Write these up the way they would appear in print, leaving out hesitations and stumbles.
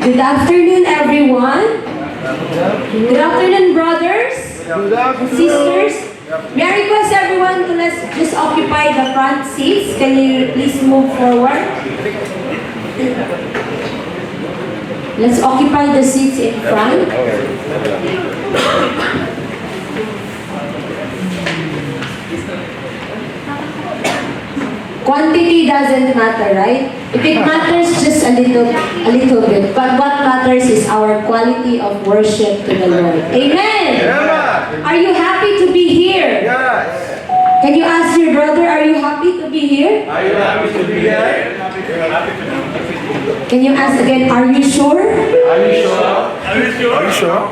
Good afternoon, everyone. Good afternoon, brothers and sisters. May I request everyone to let's just occupy the front seats. Can you please move forward? Let's occupy the seats in front. Quantity doesn't matter, right? If it matters just a little bit. But what matters is our quality of worship to the Lord. Amen! Yeah. Are you happy to be here? Yes. Can you ask your brother, are you happy to be here? Are you happy to be here? Can you ask again, are you sure? Are you sure? Are you sure? Are you sure?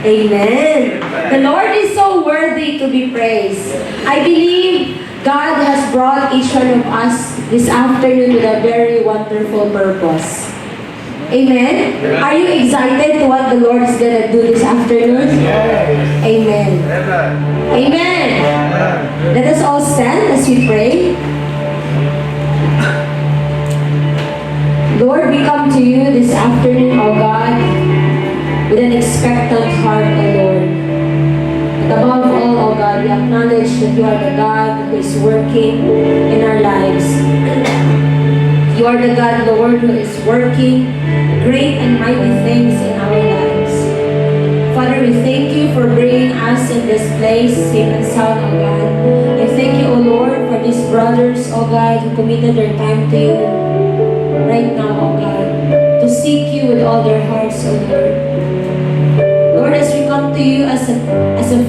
Amen. The Lord is so worthy to be praised. I believe God has brought each one of us this afternoon with a very wonderful purpose. Amen? Are you excited to what the Lord is going to do this afternoon? Yes. Amen. Amen. Let us all stand as we pray. Lord, we come to you this afternoon, O God, with an expectant heart, O Lord. But above all, O God, we acknowledge that you are the God who is working in our lives. You are the God, Lord, who is working great and mighty things in our lives. Father, we thank you for bringing us in this place, safe and sound, O God. I thank you, O Lord, for these brothers, O God, who committed their time to you right now, O God, to seek you with all their hearts, O Lord. Lord, as we come to you as a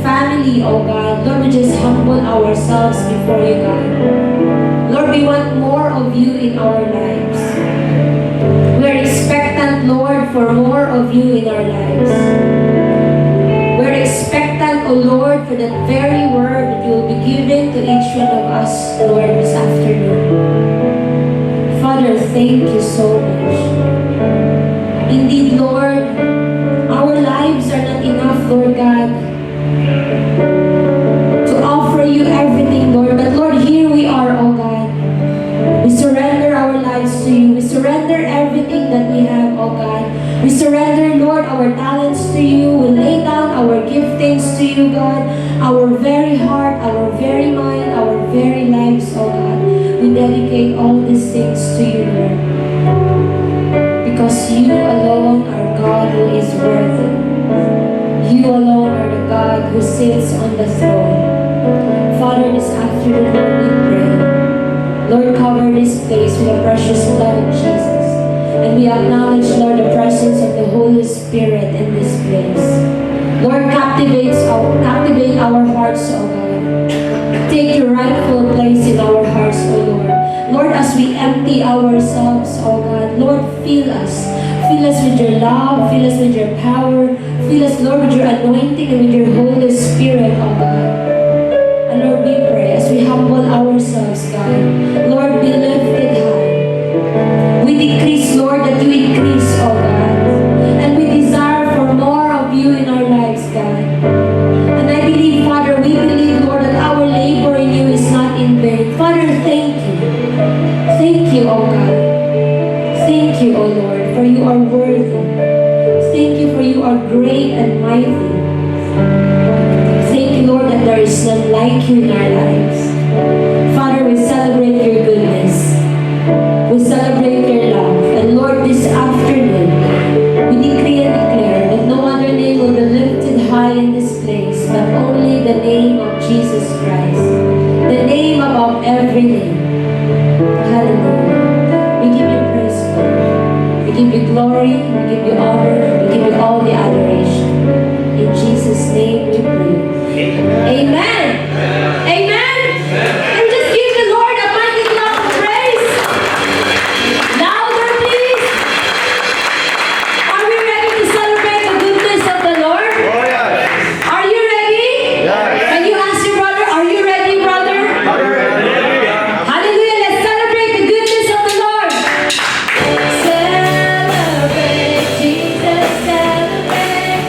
family, oh God, Lord, we just humble ourselves before you, God. Lord, we want more of you in our lives. We are expectant, Lord, for more of you in our lives. We are expectant, oh Lord, for that very word that you will be given to each one of us, Lord, this afternoon. Father, thank you so much. Indeed, Lord, our lives are not enough, Lord God, to offer you everything, Lord. But Lord, here we are, oh God. We surrender our lives to you. We surrender everything that we have, oh God. We surrender, Lord, our talents to you. We lay down our giftings to you, God. Our very heart, our very mind, our very lives, oh God. We dedicate all these things to you, Lord. Because you alone are God who is worthy. You alone are the God who sits on the throne. Father, this afternoon, Lord, we pray. Lord, cover this place with the precious blood of Jesus. And we acknowledge, Lord, the presence of the Holy Spirit in this place. Lord, captivate our hearts, O God. Take your rightful place in our hearts, O Lord. Lord, as we empty ourselves, oh God, Lord, fill us. Fill us with your love, fill us with your power, fill us, Lord, with your anointing and with your Holy Spirit, oh God. And Lord, we pray as we humble ourselves, God, Lord, be lifted high. We decrease, Lord, that you increase, oh God. And we desire for more of you in our lives, God. And I believe, Father, we believe, Lord, that our labor in you is not in vain. Father, thank you. Thank you, O God. Thank you, O Lord, for you are worthy. Thank you for you are great and mighty. Thank you, Lord, that there is none like you in our lives. Father, we celebrate your goodness. We celebrate your love. And Lord, this afternoon, we decree and declare that no other name will be lifted high in this place, but only the name of Jesus Christ. The name above every name. Hallelujah. We give you praise, Lord. We give you glory, we give you honor, we give you all the adoration. In Jesus' name we pray. Amen. Amen. And just give the Lord a mighty clap of praise. Louder, please. Are we ready to celebrate the goodness of the Lord? Oh, yes. Are you ready? Yes. Can you ask your brother, are you ready, brother? Are you ready? Hallelujah. Let's celebrate the goodness of the Lord. Celebrate, Jesus, celebrate.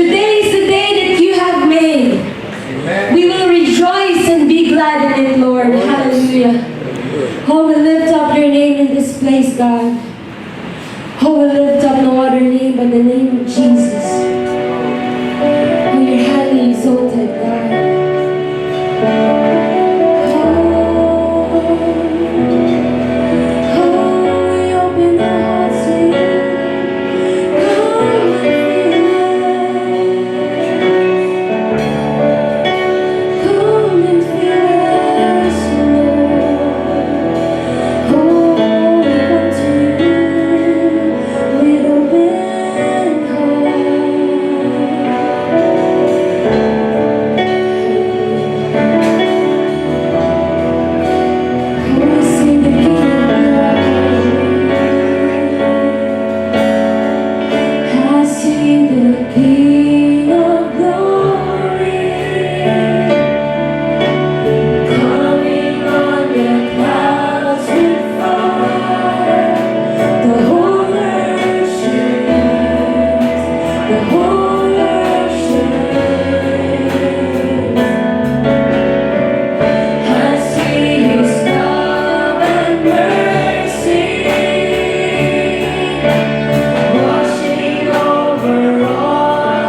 Today is the day that you have made. We will rejoice and be glad in it, Lord. Hallelujah. Oh, we lift up your name in this place, God. Oh, we lift up no other name but the name of Jesus. Oh, you're highly exalted, God. Oh, we open our hearts to you. Come and fill us, Lord. Oh, we come to you with open hearts. Oh, we sing the King I see the King of Glory coming on the clouds with fire. The whole earth shakes. The whole earth shakes. I see His love and mercy washing over all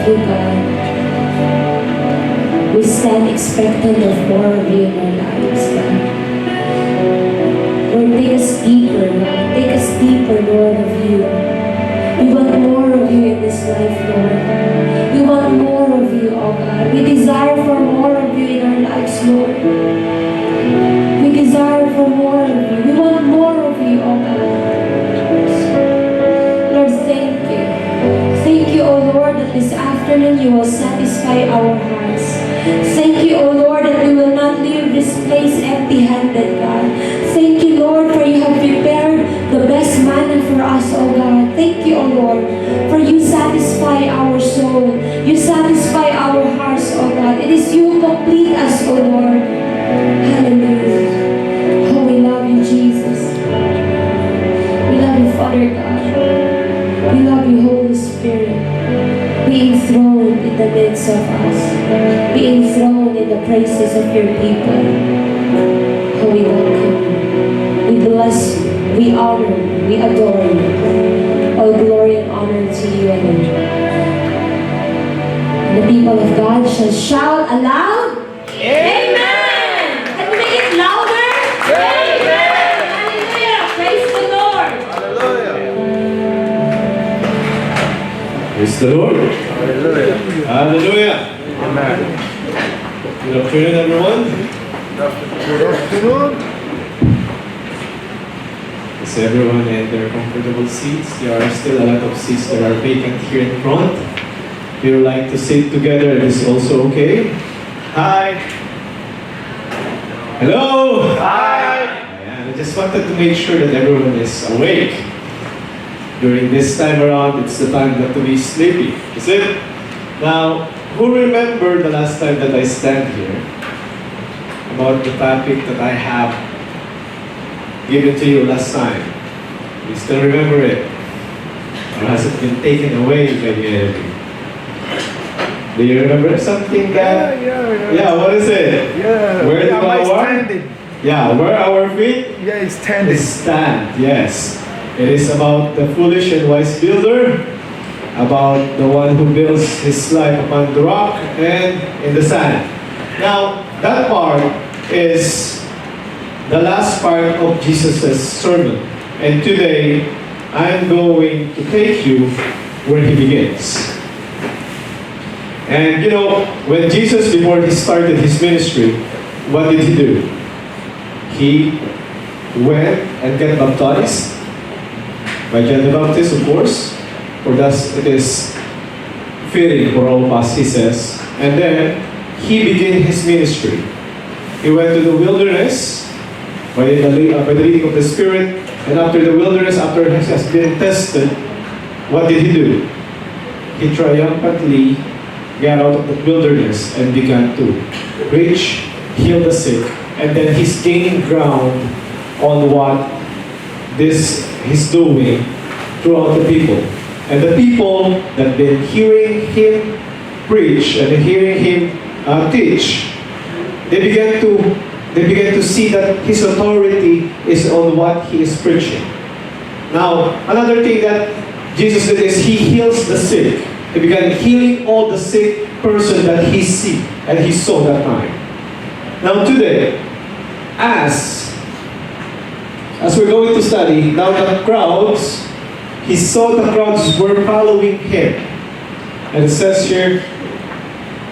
you, God. We stand expectant of more of you in our lives, God. Lord, take us deeper, God. Take us deeper, Lord, of you. We want more of you in this life, Lord. We want more of you, oh God. We desire for more of you in our lives, Lord. We desire for more of you. We want more of you, oh God. Lord, thank you. Thank you, oh Lord, that this afternoon you will satisfy our hearts. Thank you, O Lord, that we will not leave this place empty-handed, God. Thank you, Lord, for you have prepared the best manna for us, O God. Thank you, O Lord, for you satisfy our soul. You satisfy our hearts, O God. It is you who complete us, O Lord. Hallelujah. Oh, we love you, Jesus. We love you, Father God. We love you, Holy Spirit. Be enthroned in the midst of us. Be enthroned in the praises of your people. Oh, we welcome you. We bless you. We honor you. We adore you. All glory and honor to you alone. And the people of God shall shout aloud. Amen! Can we make it louder? Amen! Hallelujah! Praise the Lord! Praise the Lord. Hallelujah. Hallelujah. Amen. Good afternoon, everyone. Good afternoon. Is everyone in their comfortable seats? There are still a lot of seats that are vacant here in front. If you would like to sit together, it is also okay. Hi. Hello. Hi. I just wanted to make sure that everyone is awake. During this time around, it's the time not to be sleepy, is it? Now, who remember the last time that I stand here about the topic that I have given to you last time? You still remember it? Or has it been taken away by the enemy? Do you remember something that? Yeah, what is it? Yeah. Where do am I our standing? Yeah, where our feet Yeah, it's standing. stand, yes. It is about the foolish and wise builder, about the one who builds his life upon the rock and in the sand. Now, that part is the last part of Jesus' sermon. And today, I'm going to take you where he begins. And you know, when Jesus, before he started his ministry, what did he do? He went and got baptized by John the Baptist, of course, for thus it is fitting for all of us, he says. And then he began his ministry. He went to the wilderness by the leading of the Spirit, and after the wilderness, after he has been tested, what did he do? He triumphantly got out of the wilderness and began to preach, heal the sick, and then he's gaining ground on what this he's doing throughout the people. And the people that been hearing him preach and hearing him teach, they began to see that his authority is on what he is preaching. Now, another thing that Jesus did is he heals the sick. He began healing all the sick person that he see and he saw that time. Now today, as we're going to study, now the crowds, he saw the crowds were following him. And it says here,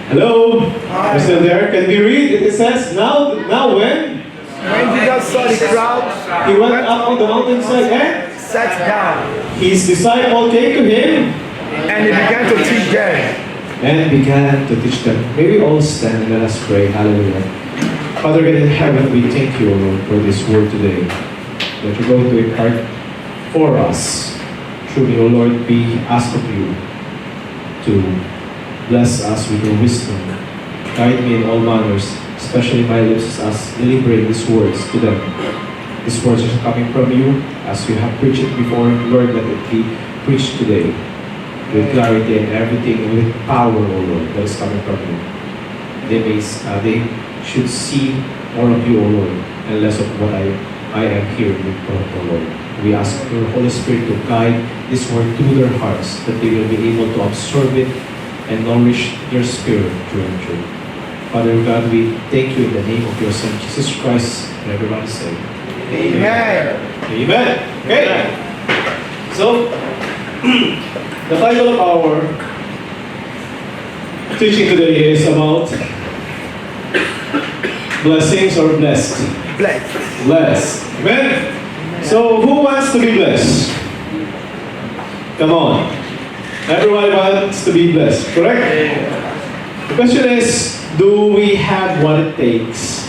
hello, are still there? Can we read? It says, now when? When Jesus saw the crowds, He went up on the mountainside and sat down, his disciple came to him and he began to teach them. May we all stand and let us pray. Hallelujah. Father God in heaven, we thank you, O Lord, for this word today that you're going to impart for us. Truly, O Lord, we ask of you to bless us with your wisdom. Guide me in all manners, especially my lips as delivering these words to them. These words are coming from you as you have preached it before. Lord, let it be preached today with clarity and everything with power, O Lord, that is coming from you. They should see more of you, O Lord, and less of what I am hearing from the Lord. We ask your Holy Spirit to guide this word through their hearts, that they will be able to absorb it and nourish your spirit through and through. Father God, we thank you in the name of your Son, Jesus Christ, and everybody say, Amen. Amen. Okay. So, the title of our teaching today is about blessings or blessed. Blessed. Blessed. Amen. So, who wants to be blessed? Come on. Everybody wants to be blessed, correct? The question is, do we have what it takes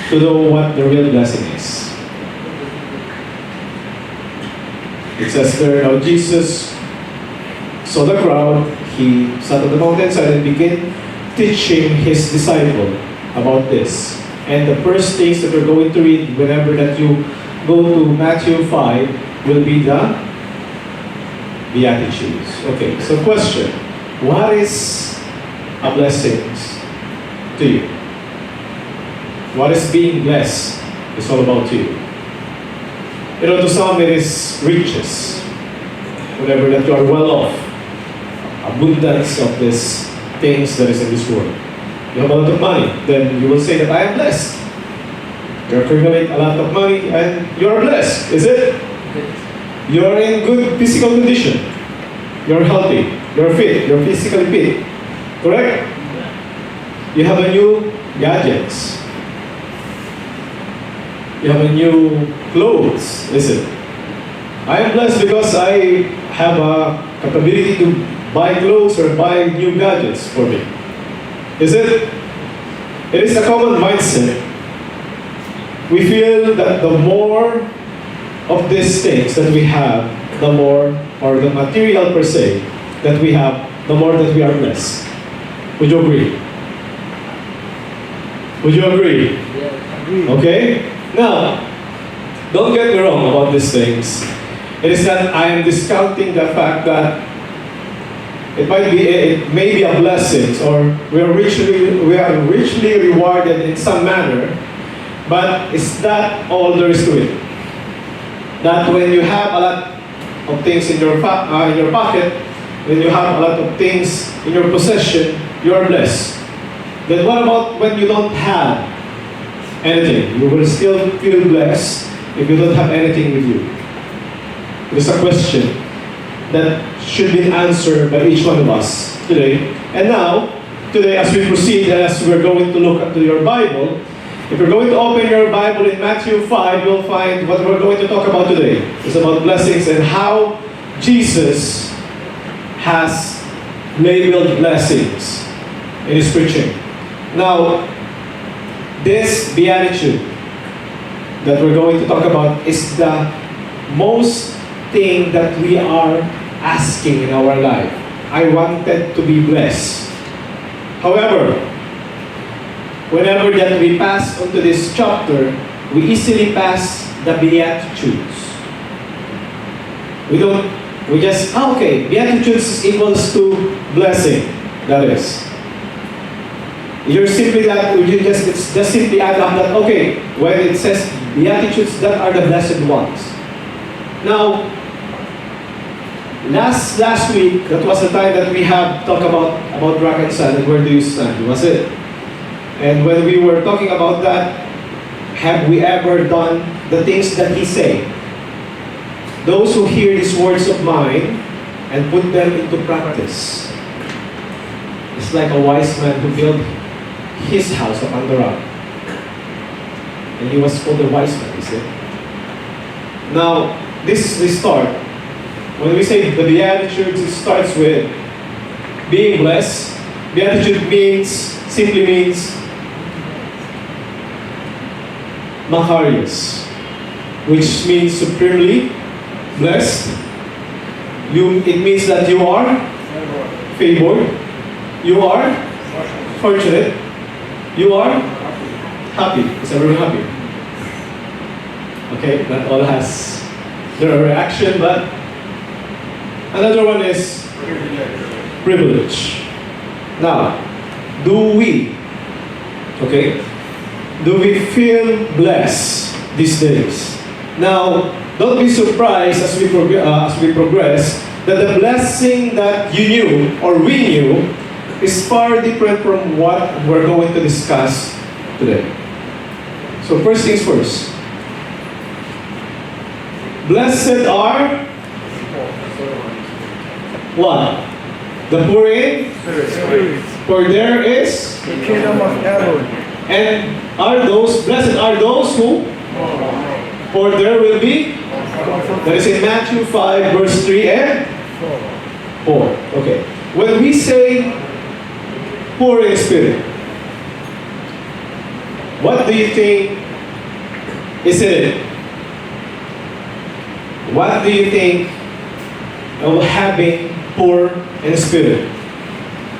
to know what the real blessing is? It says there, now Jesus saw the crowd, he sat on the mountainside and began teaching his disciple about this. And the first things that we're going to read whenever that you go to Matthew 5 will be the Beatitudes. Okay, so question. What is a blessing to you? What is being blessed? It's all about you. You know, to some it is riches. Whenever that you are well off. Abundance of these things that is in this world. You have a lot of money, then you will say that I am blessed. You accumulate a lot of money and you are blessed, is it? You are in good physical condition. You're healthy. You're fit. You're physically fit. Correct? You have a new gadgets. You have a new clothes, is it? I am blessed because I have a capability to buy clothes or buy new gadgets for me. Is it? It is a common mindset. We feel that the more of these things that we have, the more, or the material per se, that we have, the more that we are blessed. Would you agree? Would you agree? Okay? Now, don't get me wrong about these things. It is that I am discounting the fact that it may be a blessing, or we are richly rewarded in some manner, but is that all there is to it? That when you have a lot of things in your pocket, when you have a lot of things in your possession, you are blessed. Then what about when you don't have anything? You will still feel blessed if you don't have anything with you. There's a question that should be answered by each one of us today. And now, today as we proceed, as we're going to look into your Bible, if you're going to open your Bible in Matthew 5, you'll find what we're going to talk about today. It's about blessings and how Jesus has labeled blessings in his preaching. Now, this beatitude that we're going to talk about is the most thing that we are asking in our life. I wanted to be blessed. However, whenever that we pass onto this chapter, we easily pass the Beatitudes. We just, okay, Beatitudes equals to blessing. That is. You're simply that, it's just simply add up that, okay, when it says Beatitudes, that are the blessed ones. Now, last week, that was the time that we have talked about rock and sand and where do you stand, was it? And when we were talking about that, have we ever done the things that he said? Those who hear these words of mine and put them into practice. It's like a wise man who built his house upon the rock. And he was called a wise man, you see? Now, this we start. When we say the Beatitudes, it starts with being blessed. Beatitude simply means Macarius, which means supremely blessed. It means that you are favored, you are fortunate, you are happy. Is everyone happy? Okay, not all has their reaction, but another one is privilege. Now, do we feel blessed these days? Now, don't be surprised as we progress that the blessing that you knew or we knew is far different from what we're going to discuss today. So first things first. Blessed are what? The poor in? For there is? The kingdom of heaven. And are those, blessed are those who? For there will be? That is in Matthew 5 verse 3 and 4. Okay. When we say poor in spirit, what do you think is it? What do you think of having poor in spirit?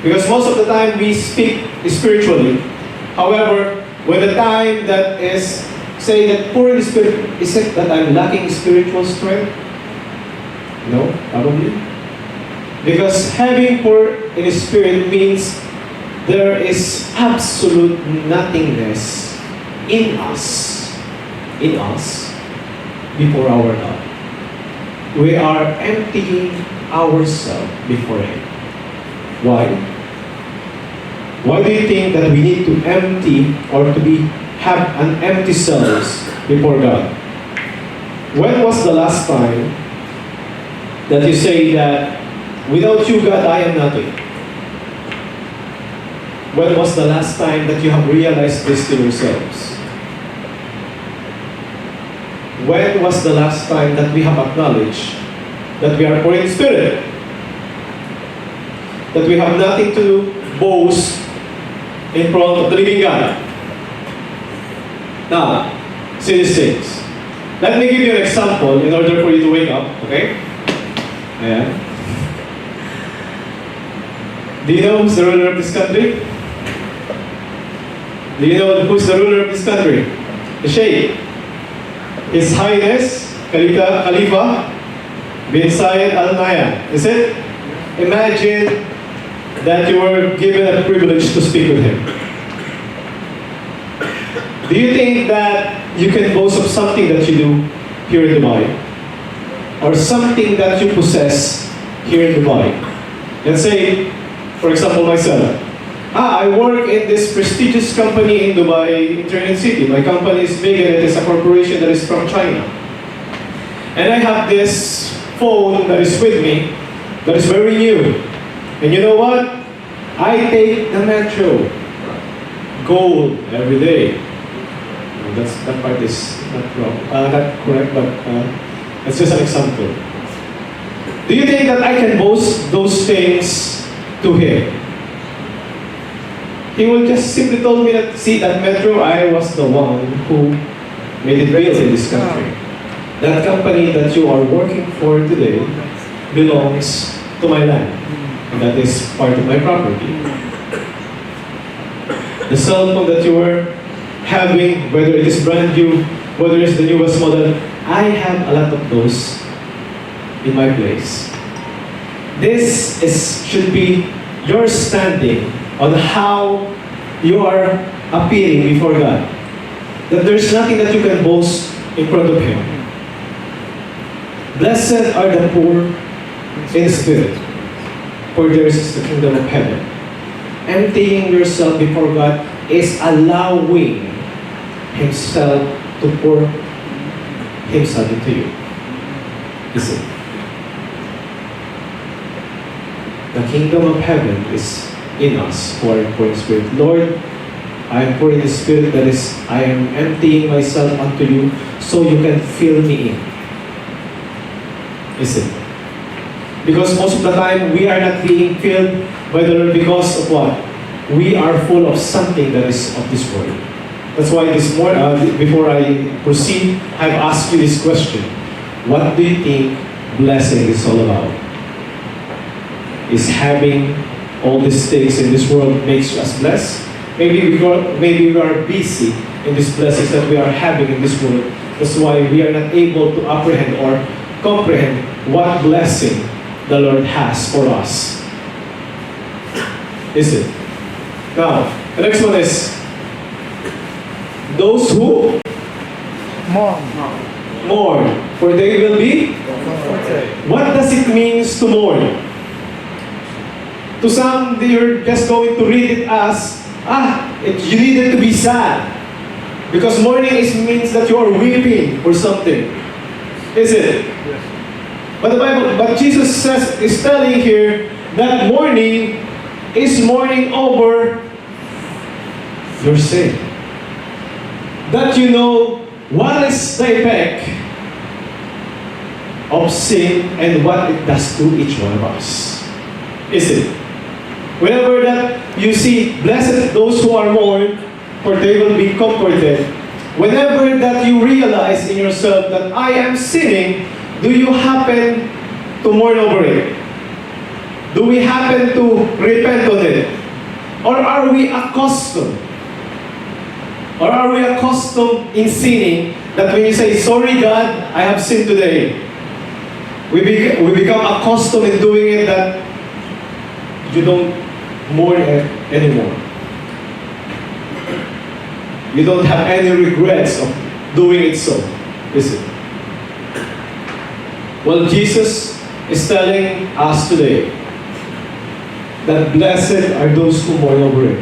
Because most of the time we speak spiritually. However, when the time that is saying that poor in spirit, is it that I'm lacking spiritual strength? No, probably. Because having poor in spirit means there is absolute nothingness in us before our God. We are emptying ourselves before Him. Why? Why do you think that we need to empty or have an empty selves before God? When was the last time that you say that without you, God, I am nothing? When was the last time that you have realized this to yourselves? When was the last time that we have acknowledged that we are poor in spirit? That we have nothing to boast in front of the living God? Now, see these things. Let me give you an example in order for you to wake up, okay? Ayan. Do you know who's the ruler of this country? Do you know who's the ruler of this country? The Sheikh. His Highness Khalifa bin Zayed Al Nahyan. Is it? Imagine that you were given a privilege to speak with him. Do you think that you can boast of something that you do here in Dubai? Or something that you possess here in Dubai? Let's say, for example, myself. I work in this prestigious company in Dubai, Internet City. My company is big and it is a corporation that is from China. And I have this phone that is with me that is very new. And you know what? I take the metro. Gold every day. That part is not wrong, not correct, but it's just an example. Do you think that I can boast those things to him? He will just simply told me that, see, that metro, I was the one who made it built in this country. That company that you are working for today belongs to my land. And that is part of my property. The cell phone that you were having, whether it is brand new, whether it's the newest model, I have a lot of those in my place. This should be your standing on how you are appearing before God. That there's nothing that you can boast in front of Him. Blessed are the poor in spirit, for theirs is the kingdom of heaven. Emptying yourself before God is allowing Himself to pour Himself into you. Listen. The kingdom of heaven is in us who are poor in spirit. Lord, I am poor in spirit, that is, I am emptying myself unto you so you can fill me in. Listen. Because most of the time, we are not being filled by the Lord because of what? We are full of something that is of this world. That's why this morning, before I proceed, I've asked you this question. What do you think blessing is all about? Is having all these things in this world makes us blessed? Maybe we are busy in these blessings that we are having in this world. That's why we are not able to apprehend or comprehend what blessing the Lord has for us. Is it? Now, the next one is those who? Mom. mourn, for they will be. What does it mean to mourn? To some, you're just going to read it as, you needed to be sad. Because mourning means that you are weeping for something. Is it? But Jesus is telling here that mourning is mourning over your sin. That you know what is the effect of sin and what it does to each one of us. Is it? Whenever that you see, blessed those who are mourn, for they will be comforted. Whenever that you realize in yourself that I am sinning, do you happen to mourn over it? Do we happen to repent on it? Or are we accustomed? Or are we accustomed in sinning that when you say, sorry God, I have sinned today, we become accustomed in doing it that you don't mourn anymore. You don't have any regrets of doing it so, is it? Well, Jesus is telling us today that blessed are those who mourn over it.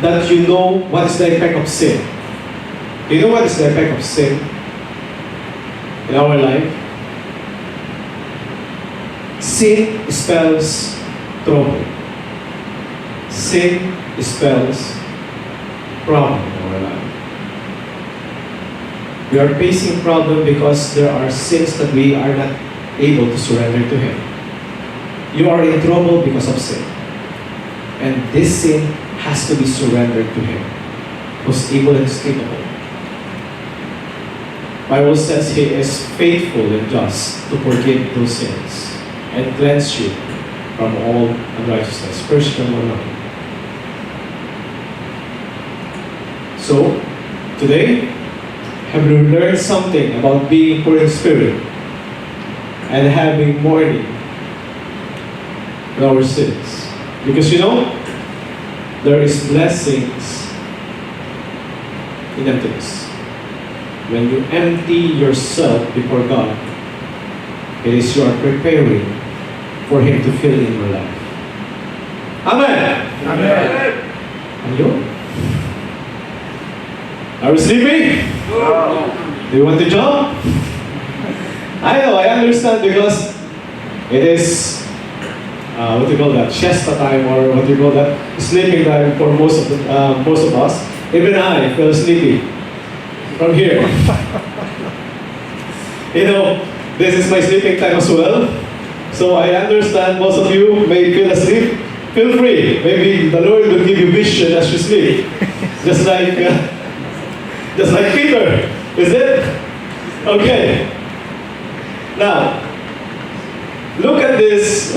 That you know what is the effect of sin. You know what is the effect of sin in our life? Sin spells trouble. Sin spells problem in our life. We are facing problem because there are sins that we are not able to surrender to Him. You are in trouble because of sin. And this sin has to be surrendered to Him, who's able and is capable. Bible says He is faithful and just to forgive those sins and cleanse you from all unrighteousness. 1 John 1:9. So, today, have you learned something about being poor in spirit and having mourning in our sins? Because you know, there is blessings in emptiness. When you empty yourself before God, it is you are preparing for Him to fill in your life. Amen. Amen. And you? Are you sleepy? Do you want to jump? I know, I understand because it is what do you call that? Siesta time, or what do you call that? Sleeping time for most of us. Even I feel sleepy from here. You know, this is my sleeping time as well. So I understand most of you may feel asleep. Feel free. Maybe the Lord will give you vision as you sleep, just like Peter. Is it? Okay. Now, look at this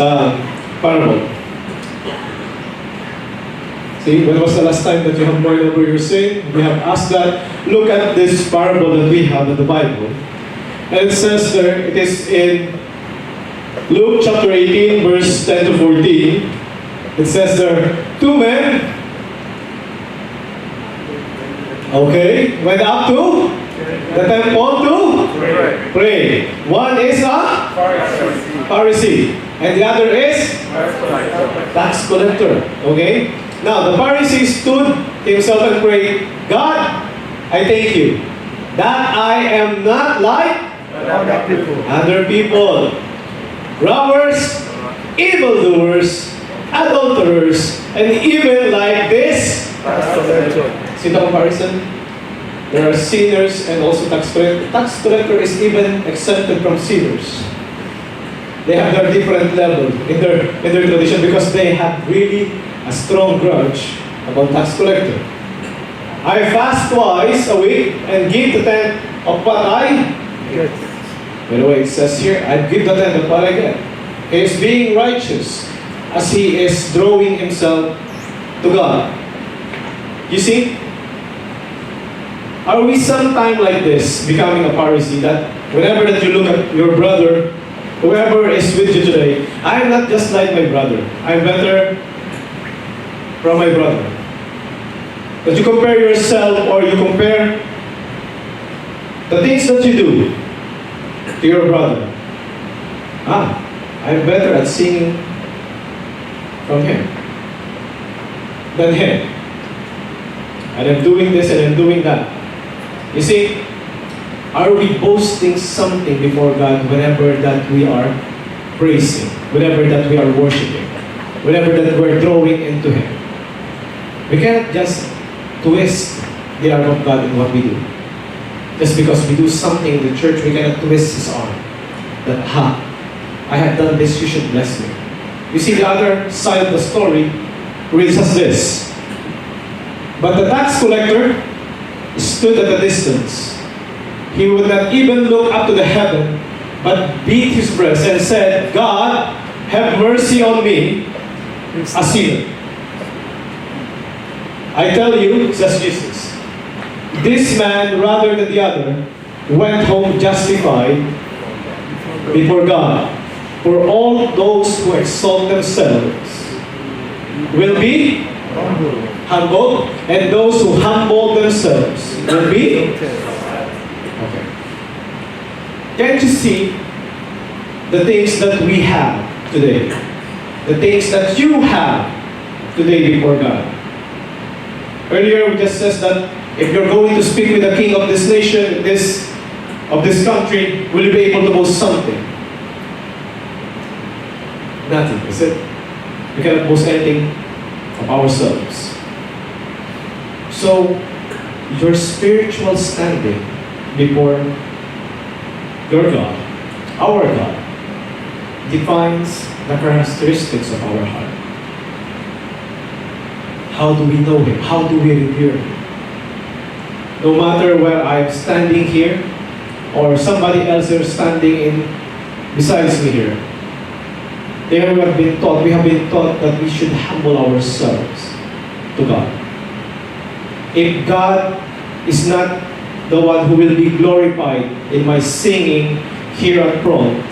parable. See, when was the last time that you have mourned over your sin? We have asked that. Look at this parable that we have in the Bible. And it says there, it is in Luke chapter 18, verse 10 to 14. It says there, two men, okay, went up to the temple to pray. One is a Pharisee, and the other is tax collector. Okay? Now, the Pharisee stood himself and prayed, God, I thank you that I am not like other people, robbers, evildoers, adulterers, and even like this. See the comparison? There are sinners and also tax collector. Tax collector is even exempted from sinners. They have their different level in their tradition because they have really a strong grudge about tax collector. I fast twice a week and give the tenth of what I get. By the way, it says here, I give the tenth of what I get. He is being righteous as he is drawing himself to God. You see? Are we sometime like this, becoming a Pharisee, that whenever that you look at your brother, whoever is with you today, I am not just like my brother. I am better from my brother. That you compare yourself or you compare the things that you do to your brother, I'm better at singing from him than him. And I'm doing this and I'm doing that. You see, are we boasting something before God whenever that we are praising, whenever that we are worshiping, whenever that we're throwing into Him? We cannot just twist the arm of God in what we do. Just because we do something in the church, we cannot twist His arm. That, I have done this, you should bless me. You see, the other side of the story reads as this. But the tax collector stood at a distance. He would not even look up to the heaven, but beat his breast and said, God, have mercy on me, a sinner. I tell you, says Jesus, this man, rather than the other, went home justified before God. For all those who exalt themselves will be humbled, and those who humble themselves will be. Okay. Can't you see the things that we have today? The things that you have today before God. Earlier we just said that if you're going to speak with the king of this nation, of this country, will you be able to boast something? Nothing, is it? We cannot boast anything of ourselves. So, your spiritual standing before your God, our God, defines the characteristics of our heart. How do we know Him? How do we revere Him? No matter where I'm standing here or somebody else is standing besides me here, we have been taught that we should humble ourselves to God. If God is not the one who will be glorified in my singing here at front,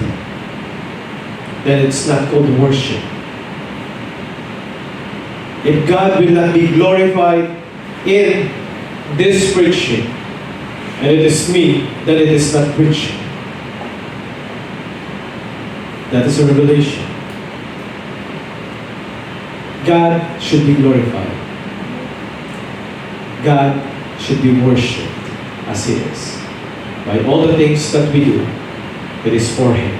then it's not called worship. If God will not be glorified in this preaching, and it is me, then it is not preaching. That is a revelation. God should be glorified. God should be worshipped as He is. By all the things that we do, it is for Him,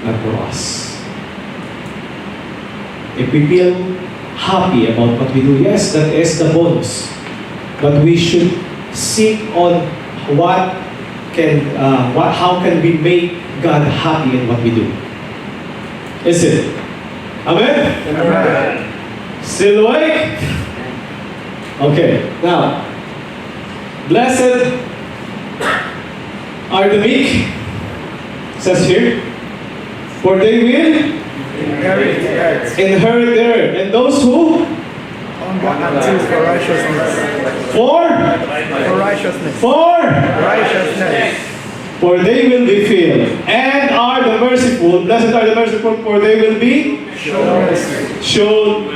not for us. If we feel happy about what we do, yes, that is the bonus. But we should seek on how can we make God happy in what we do. Is it? Amen? Amen. Still awake? Okay, now, blessed are the meek, it says here, for they will Inherit the earth. inherit the earth. And those who? Hunger and thirst for righteousness. For? For righteousness. For? Righteousness. For they will be filled. And are the merciful. Blessed are the merciful, for they will be Show mercy. shown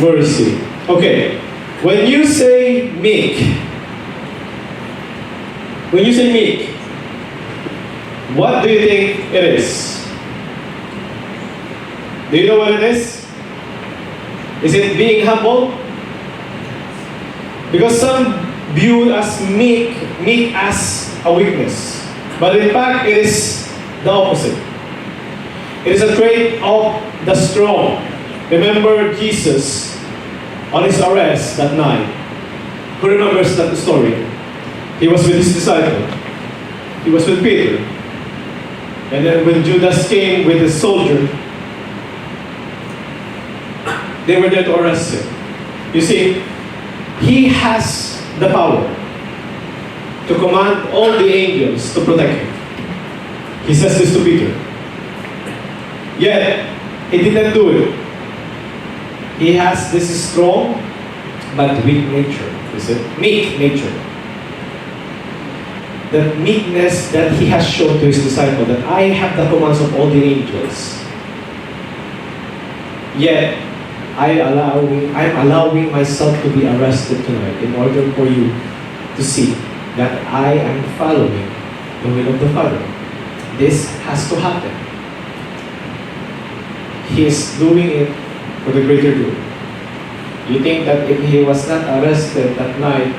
mercy. Okay. When you say meek, what do you think it is? Do you know what it is? Is it being humble? Because some view as meek as a weakness. But in fact, it is the opposite. It is a trait of the strong. Remember Jesus on his arrest that night. Who remembers that story? He was with his disciple. He was with Peter. And then when Judas came with his soldier, they were there to arrest him. You see, he has the power to command all the angels to protect him. He says this to Peter. Yet, he didn't do it. He has this strong but weak nature. Is it? Meek nature. The meekness that he has shown to his disciple, that I have the commands of all the angels. Yet, I'm allowing myself to be arrested tonight in order for you to see that I am following the will of the Father. this has to happen. He is doing it for the greater good. You think that if he was not arrested that night,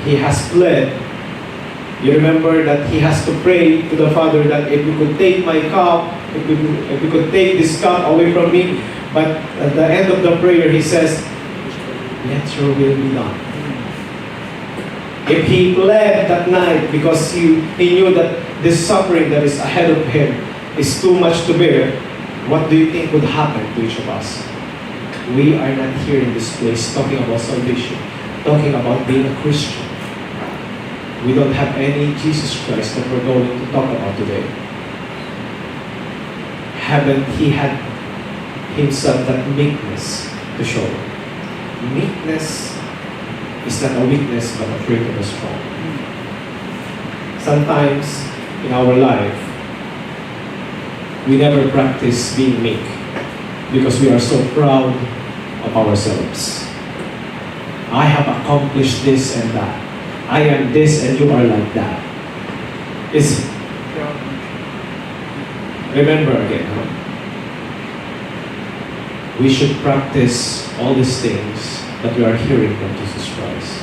he has fled. You remember that he has to pray to the Father that if you could take my cup, if you could take this cup away from me. But at the end of the prayer, he says, let your will be done. If he fled that night because he knew that this suffering that is ahead of him is too much to bear, what do you think would happen to each of us? We are not here in this place talking about salvation, talking about being a Christian. We don't have any Jesus Christ that we're going to talk about today. Haven't he had himself that meekness to show? Meekness is not a weakness but a trait of a strong. Sometimes in our life, we never practice being meek because we are so proud of ourselves. I have accomplished this and that. I am this and you are like that. It's remember again, we should practice all these things that we are hearing from Jesus Christ.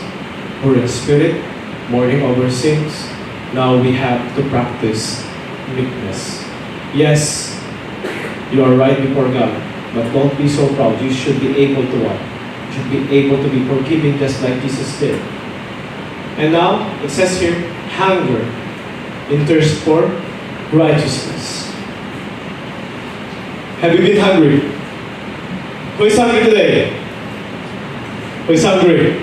Poor in spirit, mourning over sins. Now we have to practice meekness. Yes, you are right before God, but don't be so proud. You should be able to what? You should be able to be forgiving just like Jesus did. And now, it says here, hunger and thirst for righteousness. Have you been hungry? Who is hungry today? Who is hungry?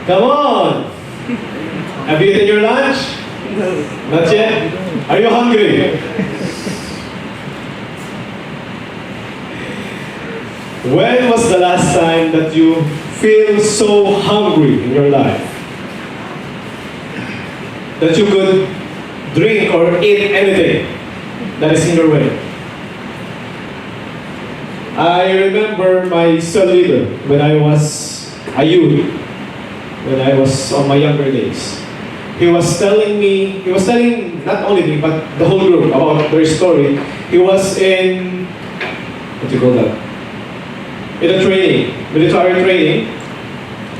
Come on! Have you eaten your lunch? Not yet? Are you hungry? When was the last time that you feel so hungry in your life that you could drink or eat anything that is in your way? I remember my cell leader when I was a youth, when I was on my younger days. He was telling not only me, but the whole group about their story. He was in, what do you call that? In a training, military training.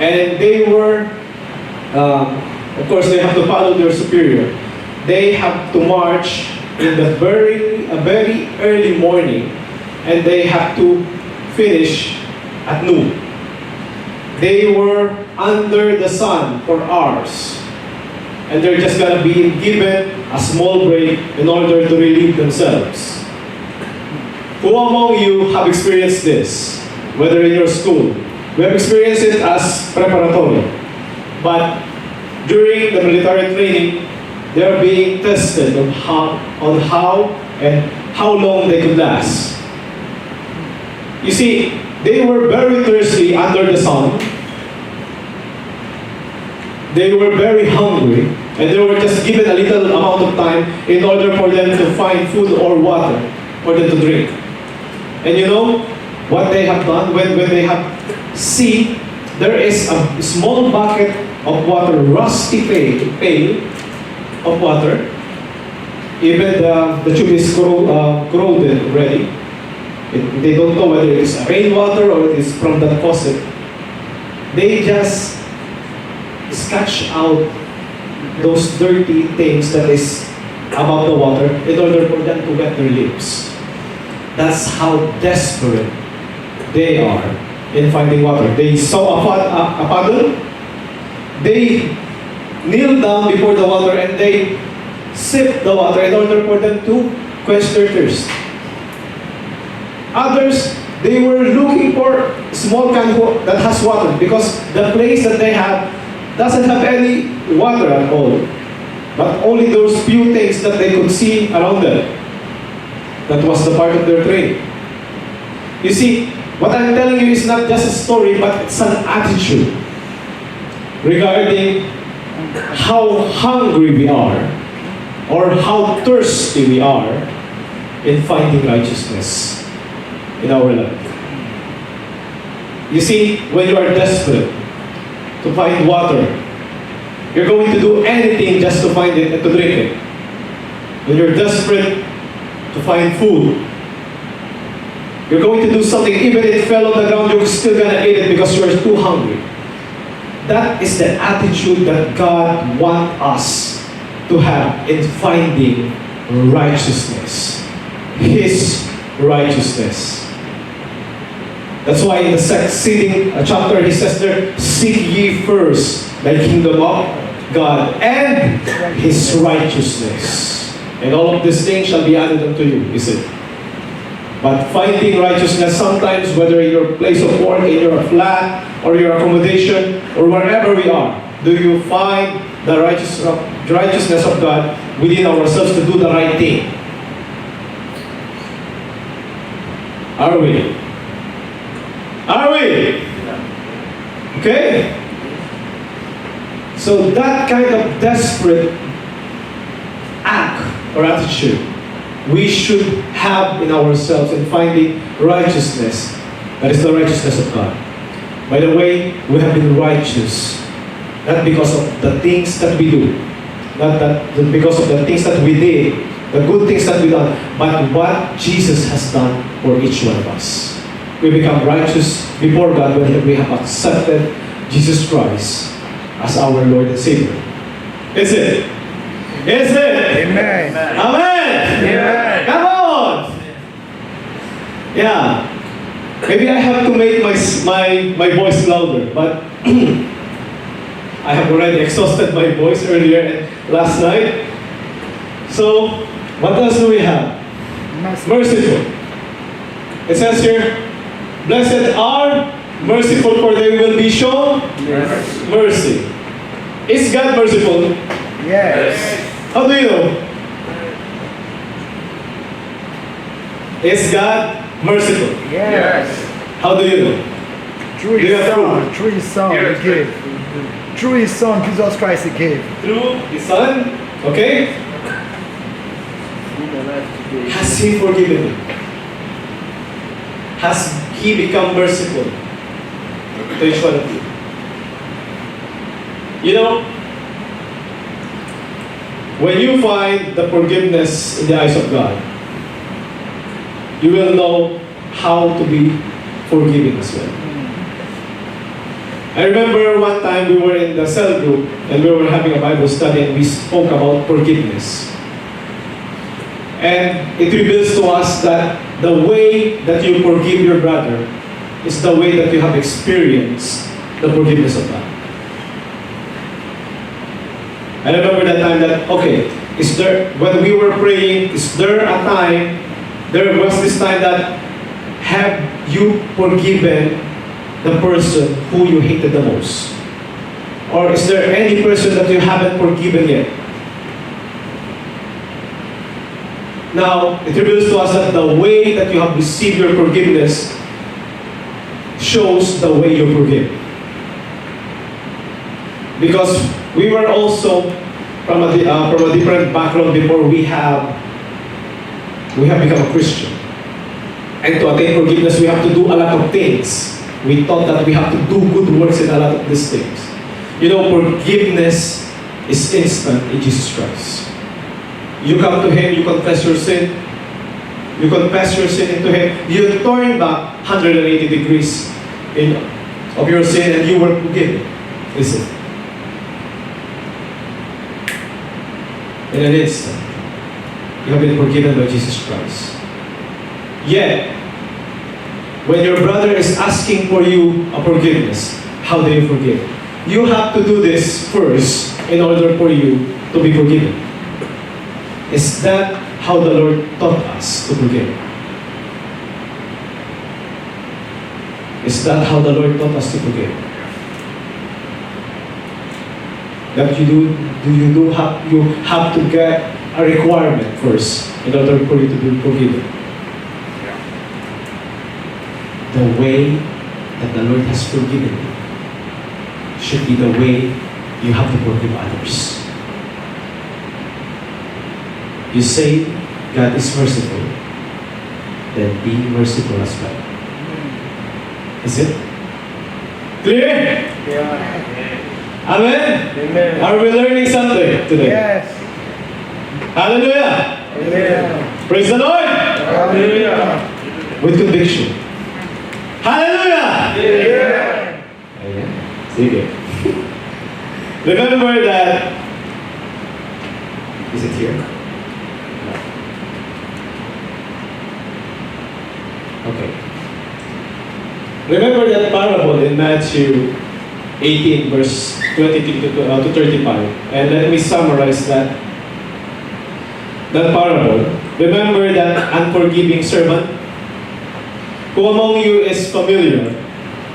And they were, of course, they have to follow their superior. They have to march in the very early morning, and they have to finish at noon. They were under the sun for hours, and they're just gonna be given a small break in order to relieve themselves. Who among you have experienced this? Whether in your school, we have experienced it as preparatory, but during the military training, they are being tested on how and how long they could last. You see, they were very thirsty under the sun. They were very hungry, and they were just given a little amount of time in order for them to find food or water for them to drink. And you know what they have done when they have seen there is a small bucket of water, rusty pail of water. Even the tube is corroded already. They don't know whether it is rainwater or it is from the faucet. They just scratch out those dirty things that is above the water in order for them to wet their lips. That's how desperate they are in finding water. They saw a puddle, they kneel down before the water and they sip the water in order for them to quench their thirst. Others, they were looking for small can that has water because the place that they have doesn't have any water at all, but only those few things that they could see around them. That was the part of their training. You see, what I'm telling you is not just a story, but it's an attitude regarding how hungry we are or how thirsty we are in finding righteousness in our life. You see, when you are desperate to find water, you're going to do anything just to find it and to drink it. when you're desperate to find food, you're going to do something, even if it fell on the ground, you're still gonna eat it because you're too hungry. That is the attitude that God wants us to have in finding righteousness. His righteousness. That's why in the succeeding chapter, he says there, seek ye first the kingdom of God and His righteousness. And all of these things shall be added unto you, is it? But finding righteousness, sometimes whether in your place of work, in your flat, or your accommodation, or wherever we are, do you find the righteousness of God within ourselves to do the right thing? Are we? Are we? Okay? So that kind of desperate act or attitude we should have in ourselves in finding righteousness. That is the righteousness of God. By the way, we have been righteous not because of the things that we do, not because of the things that we did, the good things that we done, but what Jesus has done for each one of us. We become righteous before God when we have accepted Jesus Christ as our Lord and Savior. Is it? Is it? Amen. Amen. Amen. Come on. Yeah. Maybe I have to make my voice louder, but I have already exhausted my voice earlier and last night. So, what else do we have? Merciful. It says here, blessed are merciful, for they will be shown mercy. Is God merciful? Yes. How do you know? Is God merciful? Yes. How do you know? Through Do you His have Son. proof? Through His Son, Yes. He gave. Through His Son, Jesus Christ, He gave. Through His Son. Okay? Has He forgiven you? Has He become merciful to each one of you? You know, when you find the forgiveness in the eyes of God, you will know how to be forgiving as well. I remember one time we were in the cell group and we were having a Bible study and we spoke about forgiveness. And it reveals to us that the way that you forgive your brother is the way that you have experienced the forgiveness of God. I remember that time that, okay, when we were praying, is there a time, there was this time that have you forgiven the person who you hated the most? Or is there any person that you haven't forgiven yet? Now, it reveals to us that the way that you have received your forgiveness shows the way you forgive. Because we were also from a different background before we have become a Christian. And to attain forgiveness, we have to do a lot of things. We thought that we have to do good works in a lot of these things. You know, forgiveness is instant in Jesus Christ. You come to Him, you confess your sin. You confess your sin into Him. You turn back 180 degrees of your sin and you were forgiven. Listen. In an instant, you have been forgiven by Jesus Christ. Yet, when your brother is asking for you a forgiveness, how do you forgive? You have to do this first in order for you to be forgiven. Is that how the Lord taught us to forgive? Is that how the Lord taught us to forgive? That you have to get a requirement first in order for you to be forgiven. The way that the Lord has forgiven you should be the way you have to forgive others. You say God is merciful, then be merciful as well. Is it? Clear? Yeah. Amen? Amen. Are we learning something today? Yes. Hallelujah! Amen. Praise the Lord! Hallelujah. With conviction. Hallelujah! Amen. Ayan. Sige. Remember that. Is it here? No. Okay. Remember that parable in Matthew 18, verse 23 to 35. And let me summarize that parable. Remember that unforgiving servant? Who among you is familiar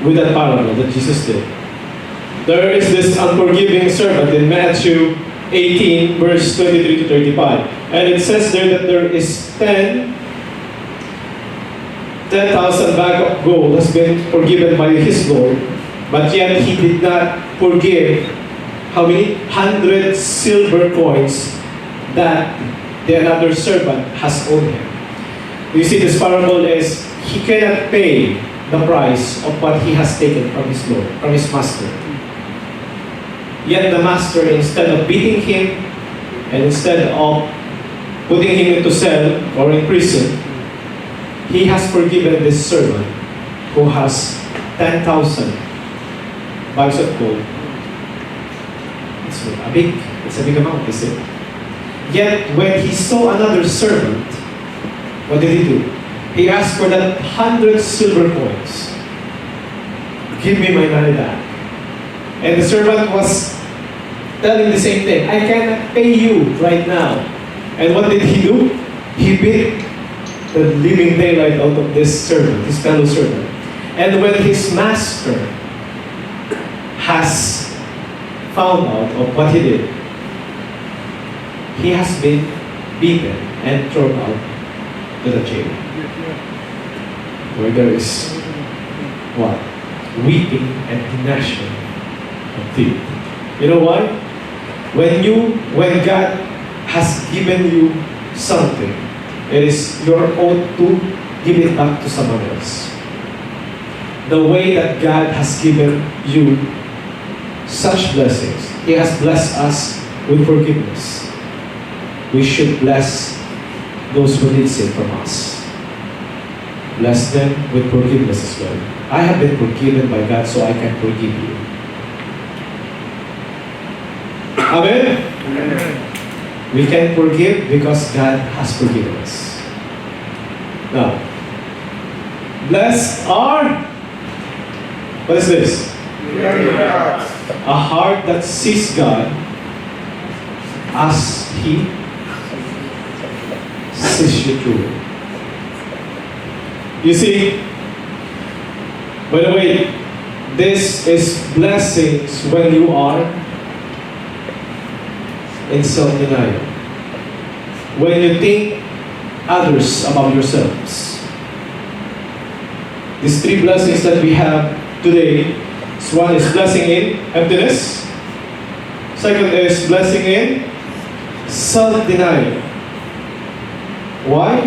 with that parable that Jesus did? There is this unforgiving servant in Matthew 18, verse 23 to 35. And it says there that there is 10,000 bag of gold has been forgiven by his Lord, but yet he did not forgive how many? 100 silver coins that the another servant has owed him. You see, this parable is he cannot pay the price of what he has taken from his Lord, from his master. Yet the master, instead of beating him and instead of putting him into cell or in prison, he has forgiven this servant who has 10,000 bags of gold. It's a big amount, is it? Yet when he saw another servant, what did he do? He asked for that 100 silver coins. Give me my money back. And the servant was telling the same thing. I cannot pay you right now. And what did he do? He beat the living daylight out of this servant, his fellow servant. And when his master has found out of what he did, he has been beaten and thrown out to the jail, where there is what? Weeping and gnashing of teeth. You know why? When God has given you something, it is your oath to give it back to someone else. The way that God has given you such blessings, He has blessed us with forgiveness. We should bless those who need it from us. Bless them with forgiveness as well. I have been forgiven by God, so I can forgive you. Amen? Amen. We can forgive because God has forgiven us. Now, blessed are, what is this? A heart that sees God as He sees you truly. You see, by the way, this is blessings when you are in self-denial. When you think others above yourselves. These three blessings that we have today, one is blessing in emptiness. Second is blessing in self-denial. Why?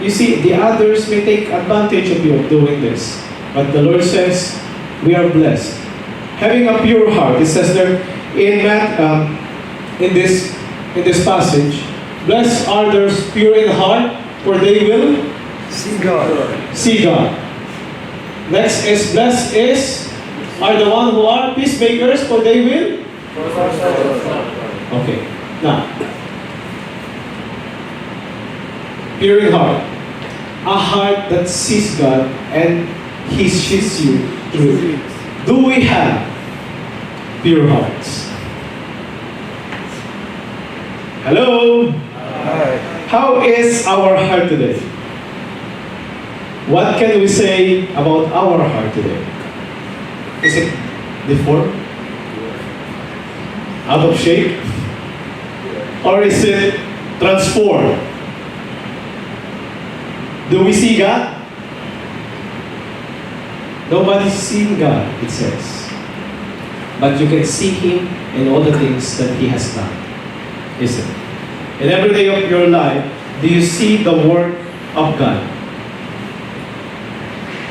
You see, the others may take advantage of you of doing this. But the Lord says, we are blessed. Having a pure heart, it says there in this passage, blessed are those pure in heart, for they will See God. see God. Next is blessed are the one who are peacemakers, for they will. Okay. Now, pure in heart, a heart that sees God and He sees you through. Do we have pure hearts? Hello? Hi. How is our heart today? What can we say about our heart today? Is it deformed? Out of shape? Or is it transformed? Do we see God? Nobody's seen God, it says. But you can see Him in all the things that He has done. Isn't it? In every day of your life, do you see the work of God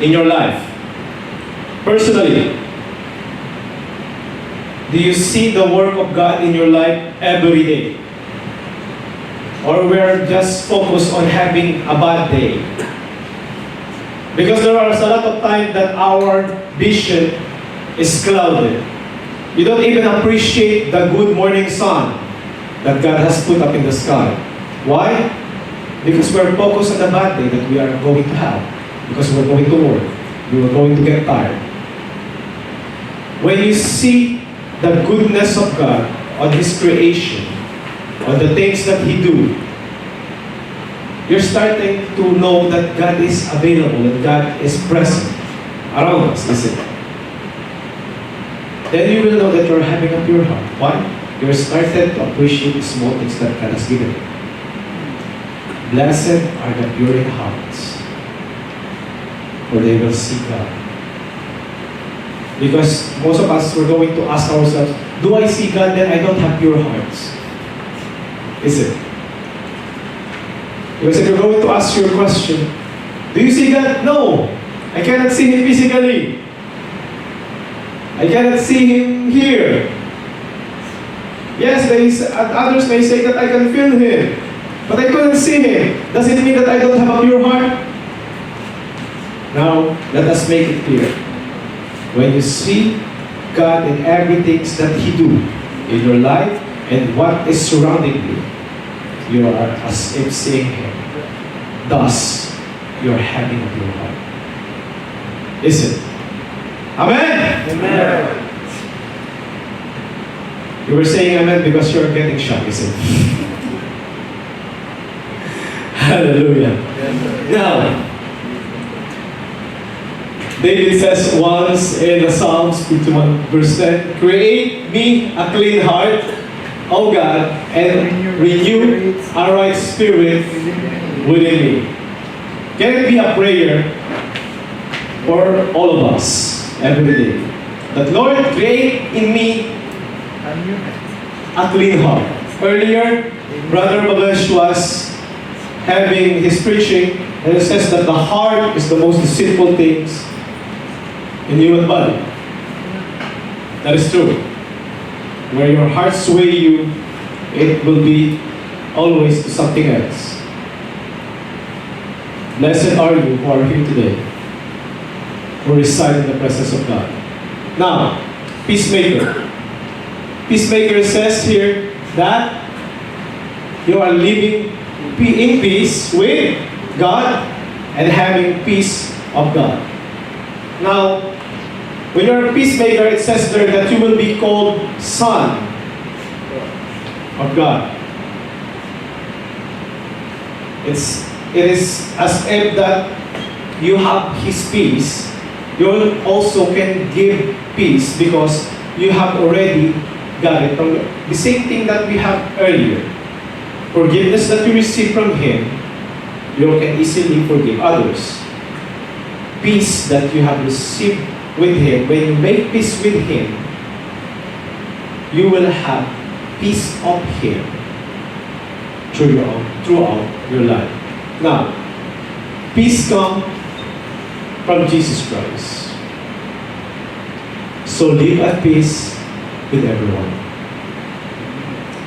in your life? Personally, do you see the work of God in your life every day? or we're just focused on having a bad day. Because there are a lot of times that our vision is clouded. You don't even appreciate the good morning sun that God has put up in the sky. Why? Because we're focused on the bad day that we are going to have. Because we're going to work. We are going to get tired. When you see the goodness of God on His creation, on the things that He do, you're starting to know that God is available and God is present around us, isn't it? Then you will know that you're having a pure heart. Why? You're started to appreciate the small things that God has given you. Blessed are the pure in hearts, for they will see God. Because most of us, we're going to ask ourselves, do I see God? Then I don't have pure hearts. Is it? Because if you're going to ask your question, do you see God? No, I cannot see Him physically. I cannot see Him here. Yes, others may say that I can feel Him, but I couldn't see Him. Does it mean that I don't have a pure heart? Now, let us make it clear. When you see God in everything that He do in your life and what is surrounding you, you are as if seeing Him. Thus, you are having a pure heart. Is it? Amen? Amen. You were saying amen because you are getting shocked, isn't it? Hallelujah. Now, David says once in the Psalms 51 verse 10, create me a clean heart, O God, and renew a right spirit within me. Can it be a prayer for all of us every day? That Lord, create in me a clean heart. Earlier, Brother Babesh was having his preaching, and it says that the heart is the most deceitful things in human body. That is true. Where your heart sway you, it will be always to something else. Blessed are you who are here today, who reside in the presence of God. Now, peacemaker. Peacemaker says here that you are living in peace with God and having peace of God. Now, when you're a peacemaker, it says there that you will be called son of God. It is as if that you have His peace. You also can give peace because you have already got it from the same thing that we have earlier. Forgiveness that you receive from Him, you can easily forgive others. Peace that you have received with Him, when you make peace with Him, you will have peace of Him throughout your life. Now, peace comes from Jesus Christ. So live at peace with everyone.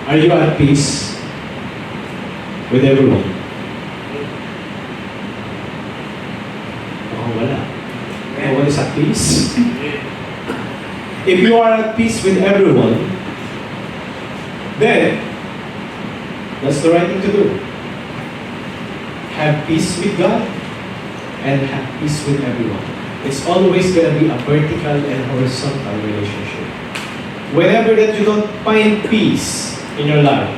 Are you at peace with everyone? Oh, wala. No one is at peace. If you are at peace with everyone, then that's the right thing to do. Have peace with God and have peace with everyone. It's always going to be a vertical and horizontal relationship. Whenever that you don't find peace in your life,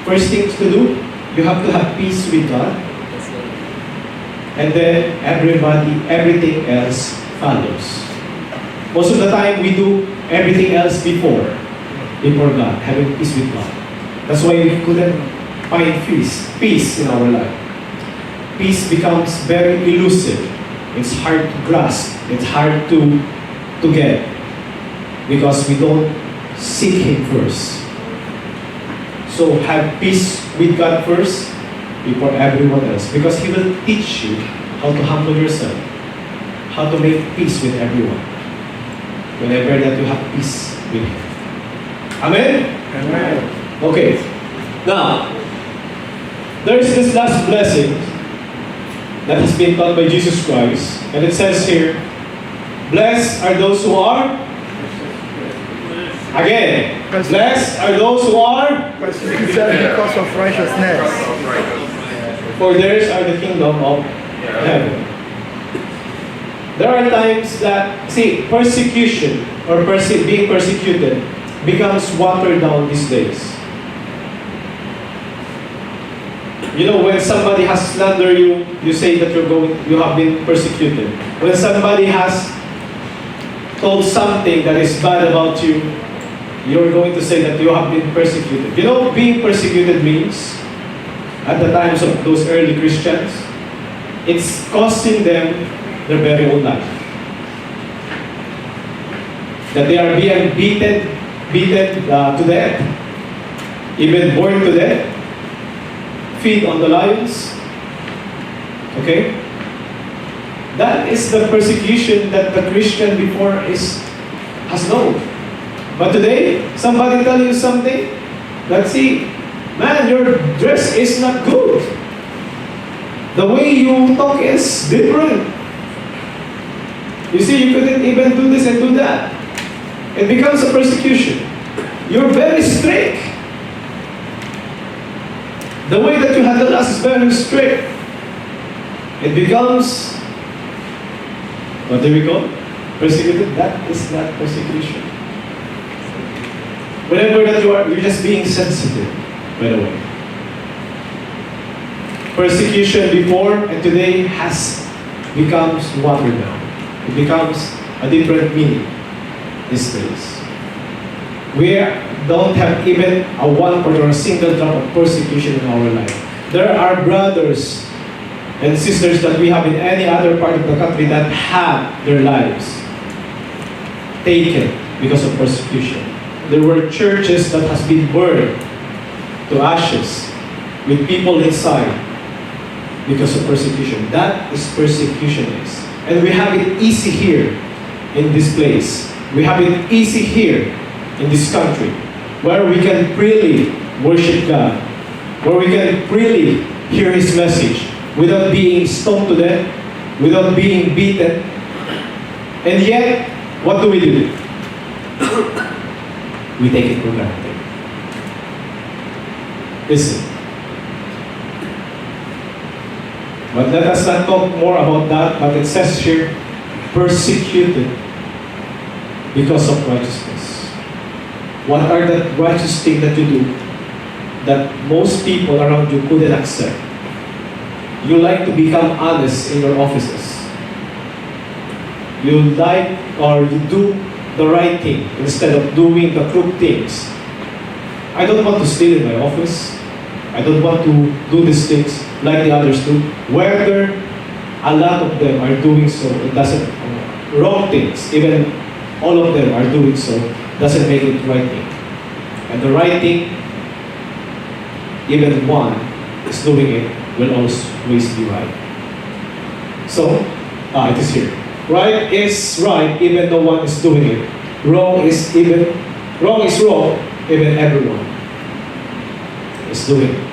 first things to do, you have to have peace with God. And then everything else follows. Most of the time we do everything else before God, having peace with God. That's why we couldn't find peace in our life. Peace becomes very elusive. It's hard to grasp. It's hard to get. Because we don't seek Him first. So have peace with God first before everyone else. Because He will teach you how to humble yourself. How to make peace with everyone. Whenever that you have peace with Him. Amen? Amen. Okay. Now, There is this last blessing that has been taught by Jesus Christ, and it says here, blessed are those who are, again, blessed are those who are, Persecuted because of righteousness. for theirs are the kingdom of heaven. There are times that, see, persecution or being persecuted becomes watered down these days. You know, when somebody has slandered you, you say that you have been persecuted. When somebody has told something that is bad about you, you're going to say that you have been persecuted. You know, being persecuted means, at the times of those early Christians, it's costing them their very own life. That they are being beaten to death, even burned to death, feed on the lions. Okay? That is the persecution that the Christian before has known. But today, somebody tell you something, that see, man, your dress is not good. The way you talk is different. You see, you couldn't even do this and do that. It becomes a persecution. You're very strict. The way that you handle us is very strict. It becomes, what do we call? Persecuted? That is not persecution. Whenever that you're just being sensitive, by the way. Persecution before and today becomes watered down. It becomes a different meaning these days. We don't have even a one or a single drop of persecution in our life. There are brothers and sisters that we have in any other part of the country that have their lives taken because of persecution. There were churches that has been burned to ashes with people inside because of persecution. That is persecution is. And we have it easy here in this place. We have it easy here in this country where we can freely worship God, where we can freely hear His message without being stoned to death, without being beaten. And yet, what do? We take it for granted. Listen. But let us not talk more about that, but it says here, persecuted because of righteousness. What are the righteous things that you do that most people around you couldn't accept? You like to become honest in your offices. You like or you do the right thing instead of doing the crooked things. I don't want to steal in my office. I don't want to do these things like the others do. Whether a lot of them are doing so, it doesn't, wrong things, even all of them are doing so, doesn't make it right thing. And the right thing, even one is doing it, will always be right. So, it is here. Right is right, even no one is doing it. Wrong is wrong, even everyone is doing it.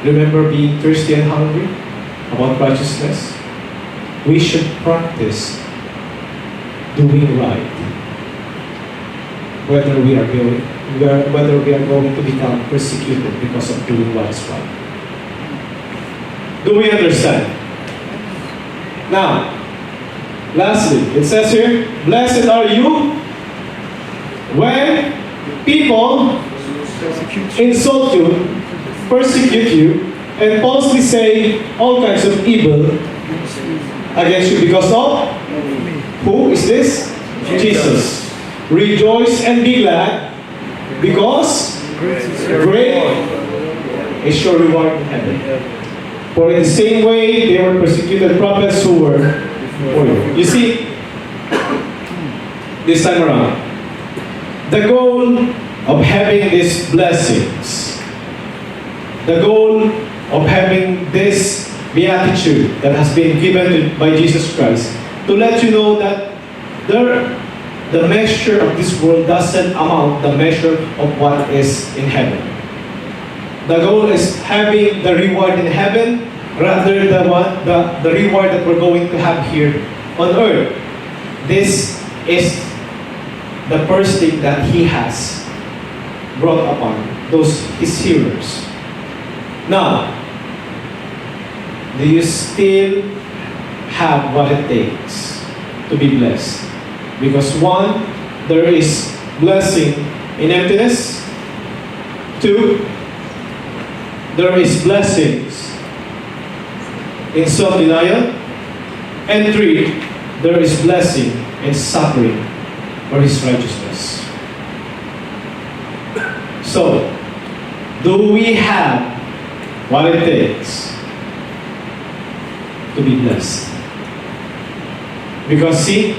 Remember being thirsty and hungry about righteousness? We should practice doing right. Whether we are going to become persecuted because of doing what is right. Do we understand? Now, lastly, it says here, blessed are you when people insult you, persecute you, and falsely say all kinds of evil against you because of who is this? Jesus. Rejoice and be glad because great is your reward in heaven. For in the same way they were persecuted prophets who were before you. You see, this time around, the goal of having these blessings, the goal of having this beatitude that has been given by Jesus Christ, to let you know that the measure of this world doesn't amount the measure of what is in heaven. The goal is having the reward in heaven rather than the reward that we're going to have here on earth. This is the first thing that He has brought upon His hearers. Now, do you still have what it takes to be blessed? Because one, there is blessing in emptiness. Two, there is blessings in self-denial. And three, there is blessing in suffering for His righteousness. So, do we have what it takes to be blessed? Because see,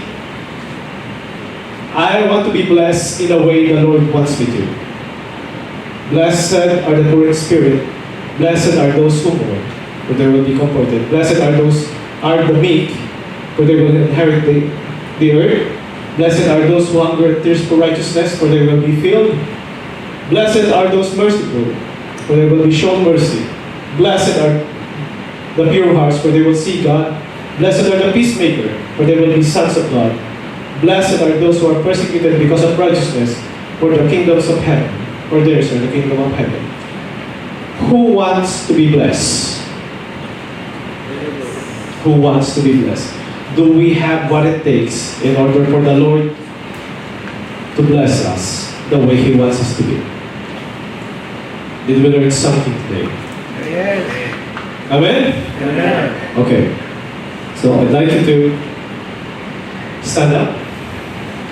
I want to be blessed in a way the Lord wants me to. Blessed are the poor in spirit. Blessed are those who mourn, for they will be comforted. Blessed are the meek, for they will inherit the earth. Blessed are those who hunger and thirst for righteousness, for they will be filled. Blessed are those merciful, for they will be shown mercy. Blessed are the pure hearts, for they will see God. Blessed are the peacemaker, for they will be sons of God. Blessed are those who are persecuted because of righteousness, for the kingdoms of heaven, for theirs are the kingdom of heaven. Who wants to be blessed? Who wants to be blessed? Do we have what it takes in order for the Lord to bless us the way He wants us to be? Did we learn something today? Yes. Amen? Amen. Okay. So I'd like you to stand up.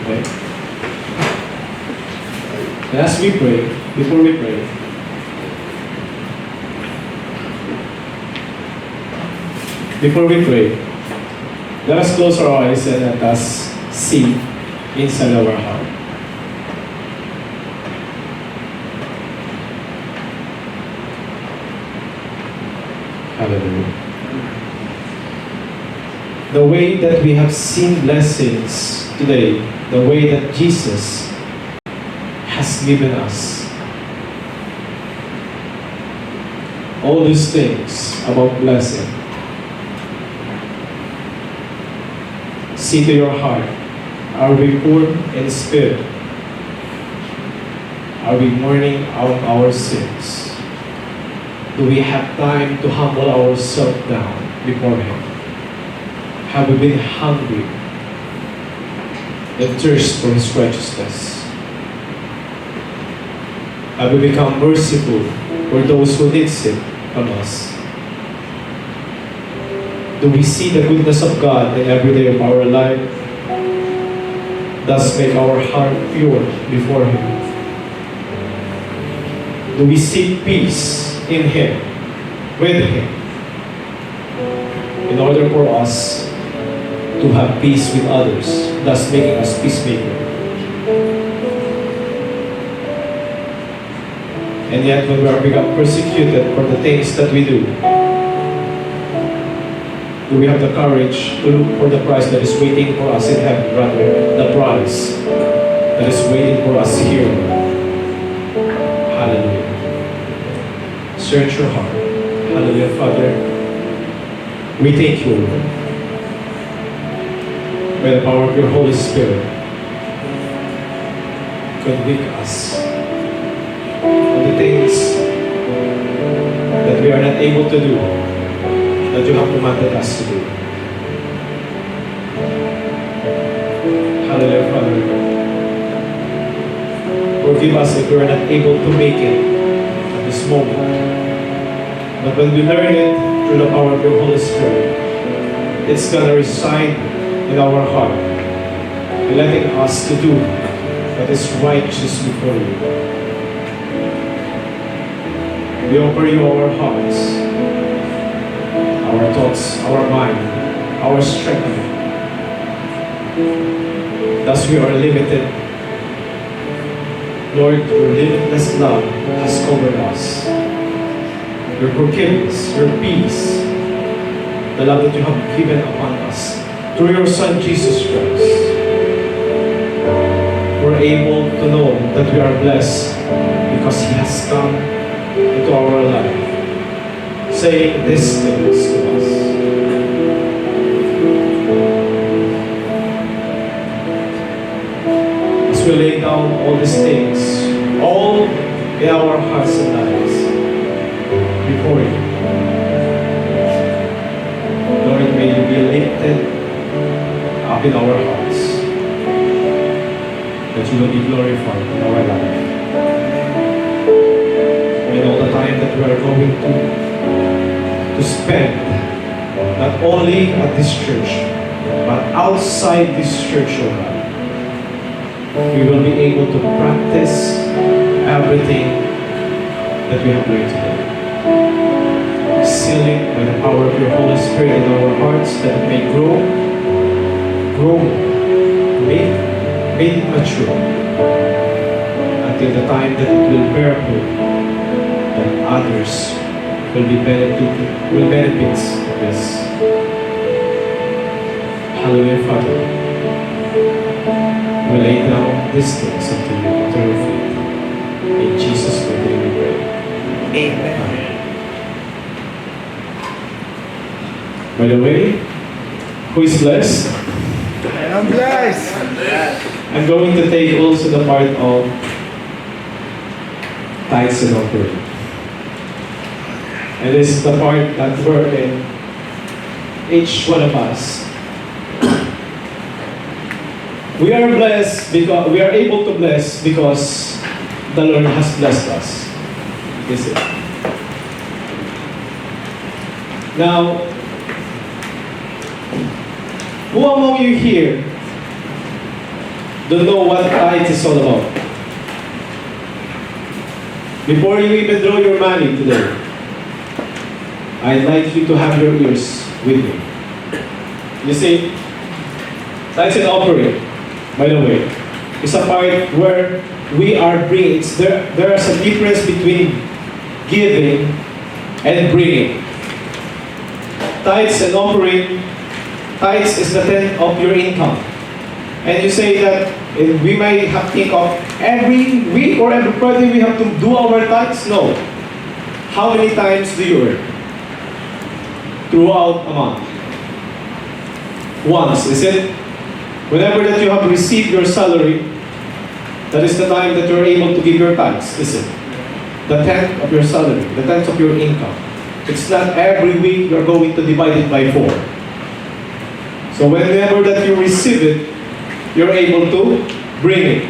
Okay. And as we pray, before we pray, let us close our eyes and let us see inside our heart. Hallelujah. The way that we have seen blessings today, the way that Jesus has given us all these things about blessing. See to your heart, are we poor in spirit? Are we mourning out our sins? Do we have time to humble ourselves down before Him? Have we been hungry and thirst for His righteousness? Have we become merciful for those who need it from us? Do we see the goodness of God in every day of our life? Thus make our heart pure before Him. Do we seek peace in Him, with Him, in order for us to have peace with others, thus making us peacemaker? And yet when we are become persecuted for the things that we do we have the courage to look for the prize that is waiting for us in heaven, rather the prize that is waiting for us here? Hallelujah. Search your heart. Hallelujah, Father. We thank you, Lord, by the power of your Holy Spirit. Convict us of the things that we are not able to do, that you have commanded us to do. Hallelujah, Father. Forgive us if we are not able to make it at this moment. But when we learn it through the power of your Holy Spirit, it's going to reside in our heart, letting us to do what is righteous before you. We offer you our hearts, our thoughts, our mind, our strength. Thus we are limited. Lord, your limitless love has covered us. Your forgiveness, your peace, the love that you have given upon us through your Son Jesus Christ. We're able to know that we are blessed because He has come into our life, saying these things to us. As we lay down all these things, all in our hearts and lives, before you, Lord, may you be lifted up in our hearts, that you will be glorified in our life. And all the time that we are going to spend, not only at this church, but outside this church, oh God, we will be able to practice everything that we have learned today. Seal it by the power of your Holy Spirit in our hearts, that it may grow, make it mature, until the time that it will bear fruit, that others will benefit of this. Hallelujah, Father. We lay down these things unto you, unto your feet. In Jesus' name we pray. Amen. By the way, who is blessed? I'm blessed. I'm going to take also the part of tithes and offering. And this is the part that we're in, each one of us. We are blessed because we are able to bless because the Lord has blessed us. Is it? Now, who among you here don't know what tithe is all about? Before you even draw your money today, I'd like you to have your ears with me. You see, tithes and offering, by the way, is a part where we are bringing. There is a difference between giving and bringing. Tithes and offering, tithes is the tenth of your income. And you say that we might have to think of every week or every Friday we have to do our tithes? No. How many times do you earn? Throughout a month? Once, is it? Whenever that you have received your salary, that is the time that you're able to give your tithes, is it? The tenth of your salary, the tenth of your income. It's not every week you're going to divide it by 4. So whenever that you receive it, you're able to bring it.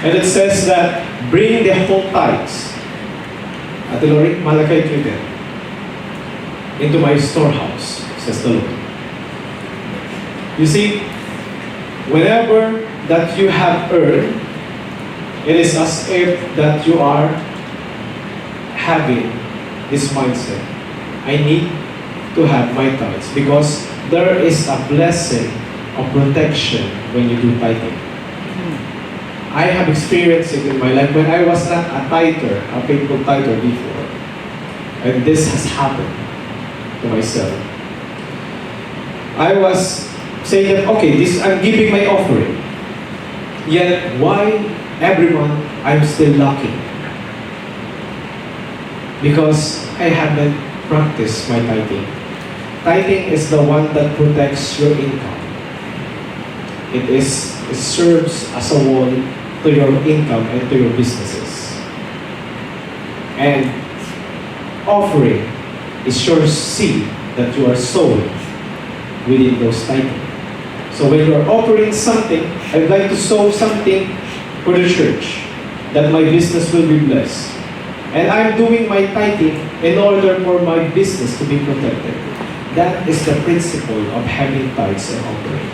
And it says that, bring the whole tithes. Ate Lori, malakay kayo din. Into my storehouse, says the Lord. You see, whenever that you have earned, it is as if that you are having this mindset. I need to have my tithes because there is a blessing of protection when you do tithing. I have experienced it in my life when I was not a tither, a faithful tither before. And this has happened to myself. I was saying that, okay, I'm giving my offering. Yet, why every month I'm still lacking? Because I haven't practiced my tithing. Tithing is the one that protects your income. It serves as a wall to your income and to your businesses. And offering is your seed that you are sowing within those tithing. So when you are offering something, I'd like to sow something for the church, that my business will be blessed. And I'm doing my tithing in order for my business to be protected. That is the principle of having tithes and offering.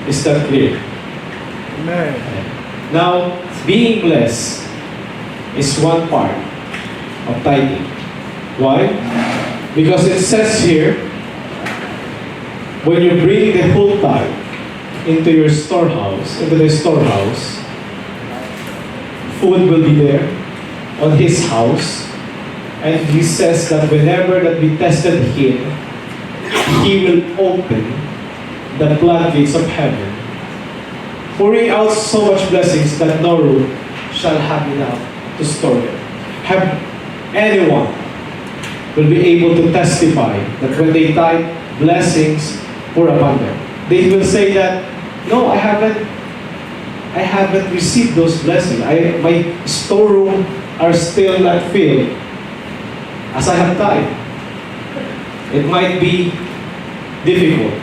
Is that clear? Amen. Now, being blessed is one part of tithing. Why? Because it says here, when you bring the whole tithe into the storehouse, food will be there on his house. And he says that whenever that we tested him, he will open the floodgates of heaven, pouring out so much blessings that no room shall have enough to store them. anyone will be able to testify that when they tithe, blessings were abundant. They will say that, no, I haven't received those blessings. My storeroom are still not filled as I have tithe. It might be difficult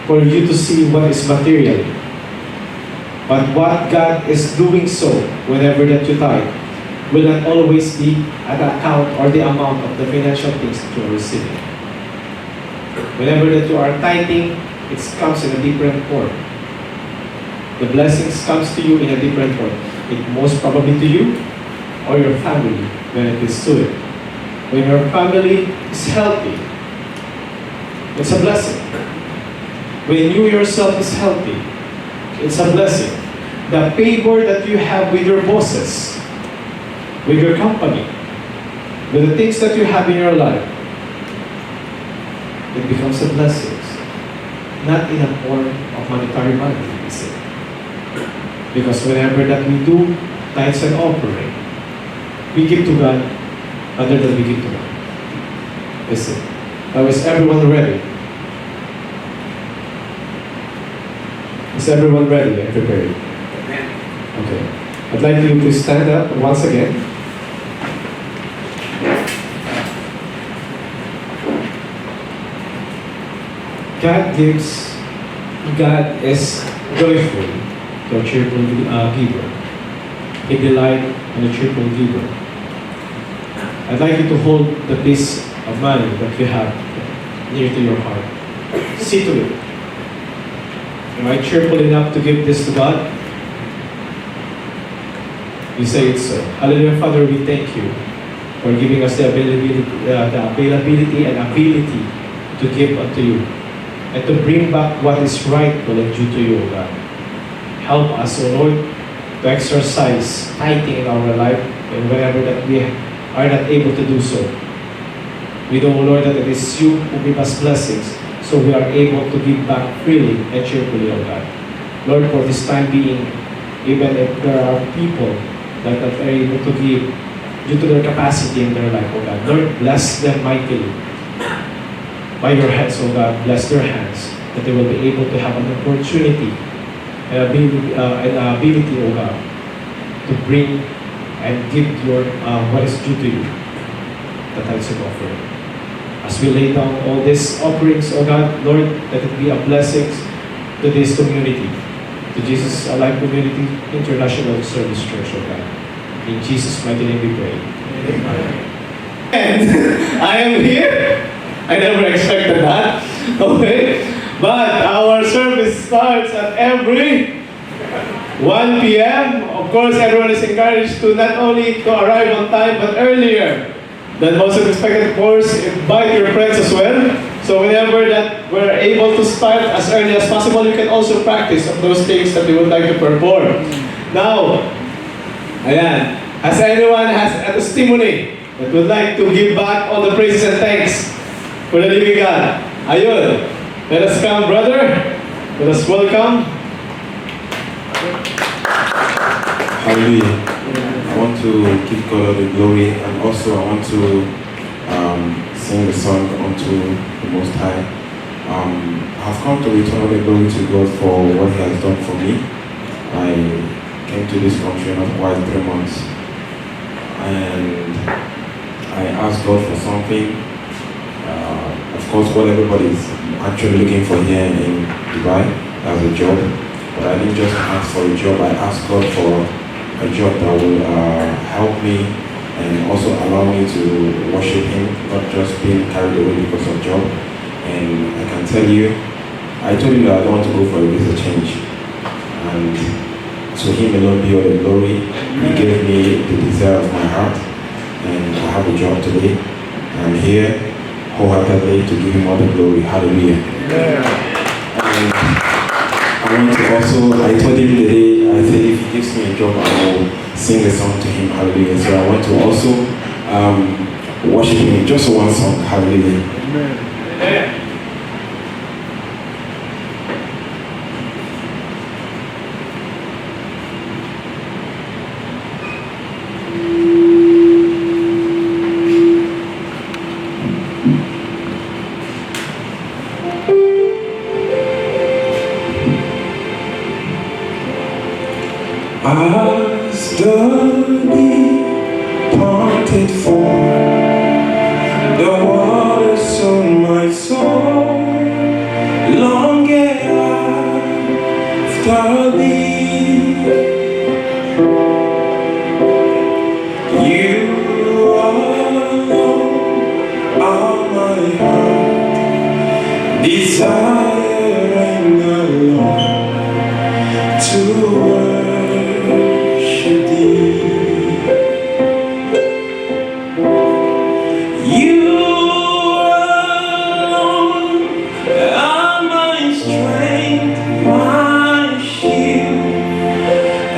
for you to see what is material. But what God is doing so whenever that you tithe will not always be at the account or the amount of the financial things that you are receiving. Whenever that you are tithing, it comes in a different form. The blessings comes to you in a different form. It most probably to you or your family when it is to it. When your family is healthy, it's a blessing. When you yourself is healthy, it's a blessing. The favor that you have with your bosses, with your company, with the things that you have in your life, it becomes a blessing. Not in a form of monetary money, you see. Because whenever that we do tithes and offering, we give to God rather than we give to God. Listen. Now is everyone ready? Is everyone ready and prepared? Okay. I'd like you to stand up once again. God is joyful to a cheerful giver. He delights in a cheerful giver. I'd like you to hold the piece of money that you have near to your heart. See to it. Am I cheerful enough to give this to God? You say it so. Hallelujah, Father, we thank you for giving us the availability and ability to give unto you and to bring back what is rightful and due to you, O God. Help us, O Lord, to exercise tithing in our life, and whenever that we are not able to do so, we know, O Lord, that it is you who give us blessings, so we are able to give back freely and cheerfully, O God. Lord, for this time being, even if there are people that are able to give due to their capacity in their life, O God, Lord, bless them mightily. By your hands, O God, bless their hands, that they will be able to have an opportunity and ability, O God, to bring and give your what is due to you, the tithes and offering. As we lay down all these offerings, O God, Lord, let it be a blessing to this community, to Jesus Alive Community International Service Church, O God. In Jesus' mighty name we pray. Amen. And I am here. I never expected that. Okay. But our service starts at every 1 p.m. Of course, everyone is encouraged to not only to arrive on time, but earlier than most expected. Of course, invite your friends as well. So whenever that we're able to start as early as possible, you can also practice on those things that you would like to perform. Now, ayan, has anyone has a testimony that would like to give back all the praises and thanks for the living God? Ayun. Let us come, brother. Let us welcome. Hallelujah. I want to give God all the glory, and also I want to sing the song unto the Most High. I have come to return all the glory to God for what He has done for me. I came to this country not quite 3 months, and I asked God for something. Of course, what everybody is actually looking for here in Dubai as a job. But I didn't just ask for a job, I asked God for a job that will help me and also allow me to worship Him, not just being carried away because of job. And I can tell you, I told Him that I don't want to go for a visa change. And to Him alone be all the glory. He gave me the desire of my heart, and I have a job today. I'm here wholeheartedly to give Him all the glory. Hallelujah. And I want to also, I told Him the day, I said if He gives me a job, I will sing a song to Him. Hallelujah. So I want to also worship Him. Just one song. Hallelujah. Amen. As the departed for the waters on my soul, longing after thee. You alone are my heart, desiring alone to worship thee. You alone are my strength, my shield,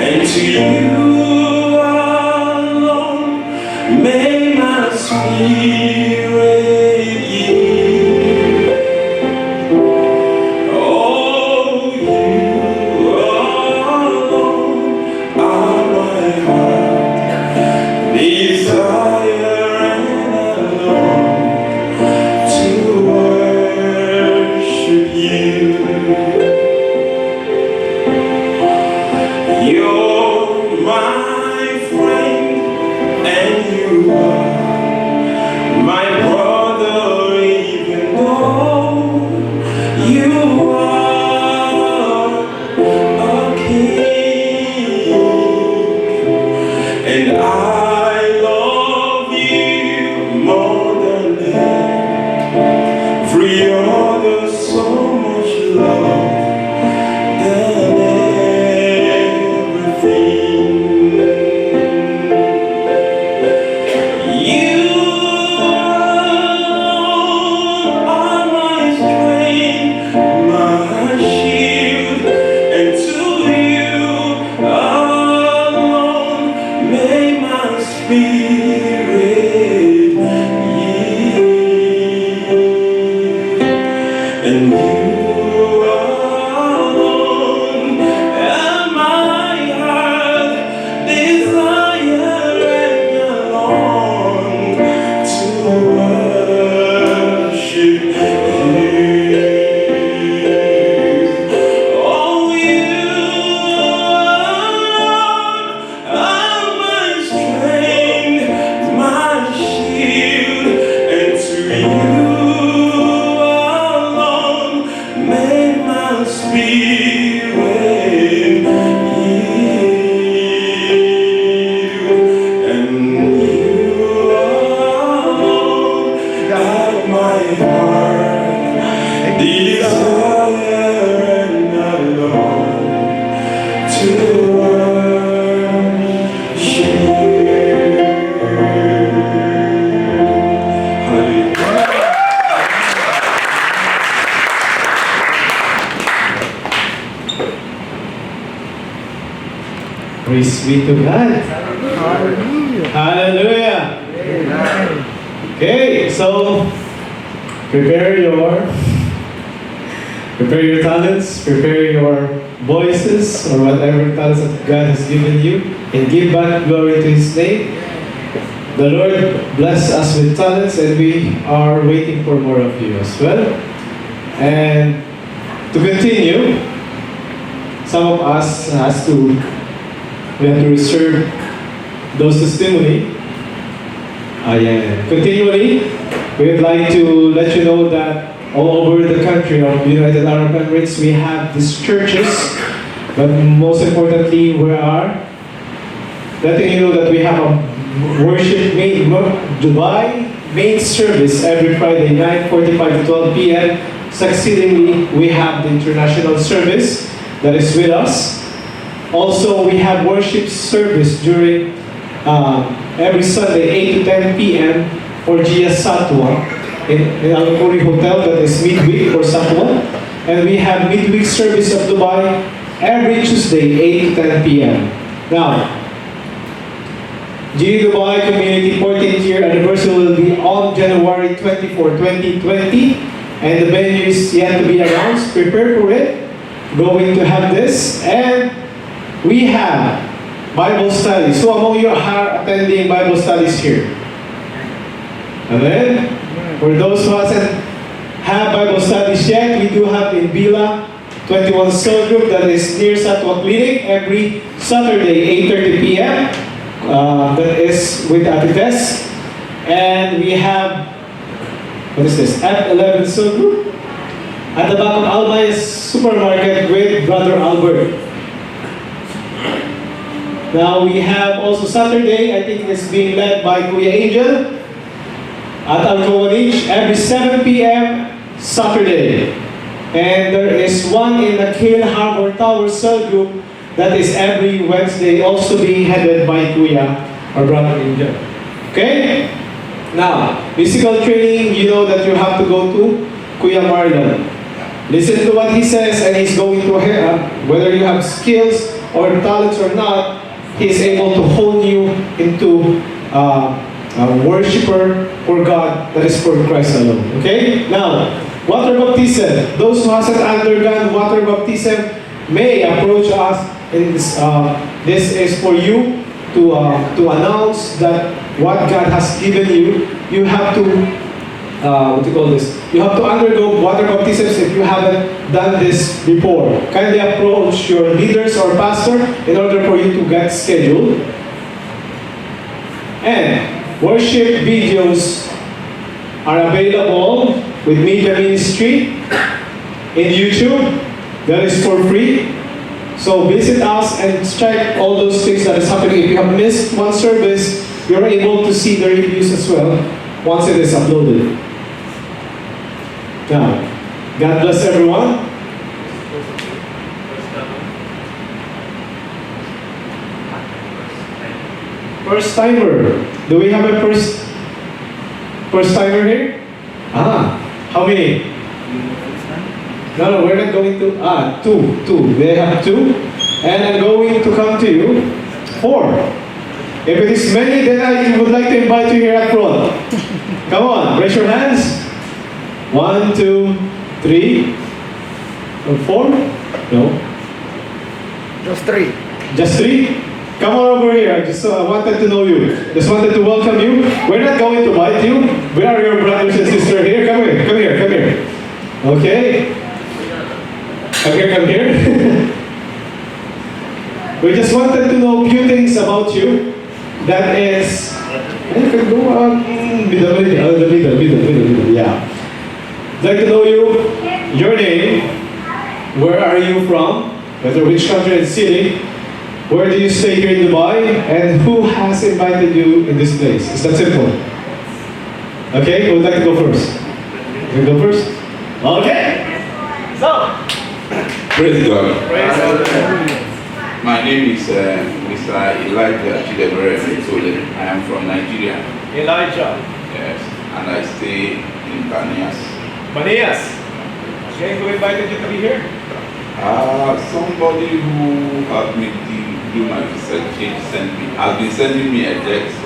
and to you alone may my spirit yield. Oh, you alone are my heart, desiring alone to worship you. You're my friend, and you are my brother, even though you are a king. And I love you more than every other, so much love than everything. You are my strength, my shield, and to you alone may my spirit yield. And you alone am my heart, desiring alone to worship you. Oh, you are my strength, my shield, and to you alone may my spirit yield. And you alone are my heart, desiring alone to worship you. Hallelujah. Praise be to God. Hallelujah. Hallelujah. Amen. Okay, so prepare your talents, prepare your voices, or whatever talents that God has given you, and give back glory to His name. The Lord bless us with talents, and we are waiting for more of you as well. And to continue, some of us we have to reserve those testimony. Continually, we would like to let you know that all over the country of United Arab Emirates, we have these churches, but most importantly, we are letting you know that we have a worship Dubai main service every Friday night, 9:45 to 12 p.m. Succeedingly, we have the international service that is with us. Also, we have worship service during every Sunday, 8 to 10 p.m. for JIA Satwa in Al Khoury Hotel, that is midweek for Satwa. And we have midweek service of Dubai every Tuesday, 8 to 10 p.m. Now, JIA Dubai Community 14th year anniversary will be on January 24, 2020, and the venue is yet to be announced. Prepare for it. Going to have this, and we have Bible studies. So among you are attending Bible studies here. Amen. For those who hasn't have Bible studies yet, we do have in Bila 21 cell group that is near Satwa Clinic every Saturday, 8:30 p.m. That is with Ate Tess. And we have, what is this, F11 cell group at the back of Almay's supermarket with Brother Albert. Now we have also Saturday, I think it's being led by Kuya Angel at Alcoanich every 7 p.m. Saturday. And there is one in the Kill Harbor Tower cell group that is every Wednesday, also being headed by Kuya or Brother Angel. Okay? Now, physical training, you know that you have to go to Kuya Marlon. Listen to what he says and he's going to help. Whether you have skills or talents or not, he is able to hone you into a worshiper for God that is for Christ alone. Okay? Now, water baptism. Those who hasn't undergone water baptism may approach us in this. This is for you to announce that what God has given you. You have to what do you call this? You have to undergo water baptisms if you haven't done this before. Kindly approach your leaders or pastor in order for you to get scheduled. And worship videos are available with Media Ministry in YouTube. That is for free. So visit us and check all those things that is happening. If you have missed one service, you're able to see the reviews as well once it is uploaded. Now, God bless everyone. First timer. Do we have a first timer here? How many? No, we're not going to. Two. They have two. And I'm going to come to you. 4. If it is many, then I would like to invite you here at front. Come on, raise your hands. 1, 2, 3, or 4? No. Just 3. Just 3? Come on over here. I wanted to know you. Just wanted to welcome you. We're not going to bite you. We are your brothers and sisters here. Come here. Okay? Come here. We just wanted to know a few things about you. That is, you can go on the middle. Yeah. I'd like to know your name, where are you from, whether which country and city, where do you stay here in Dubai, and who has invited you in this place. It's that simple. Okay, who would like to go first? You go first? Okay. So, Praise God. praise God. My name is Mr. Elijah Chidebere Mitole. I am from Nigeria. Elijah. Yes, and I stay in Banias. Manias. Okay, who invited you to be here? Somebody who helped me do my research has been sending me a text,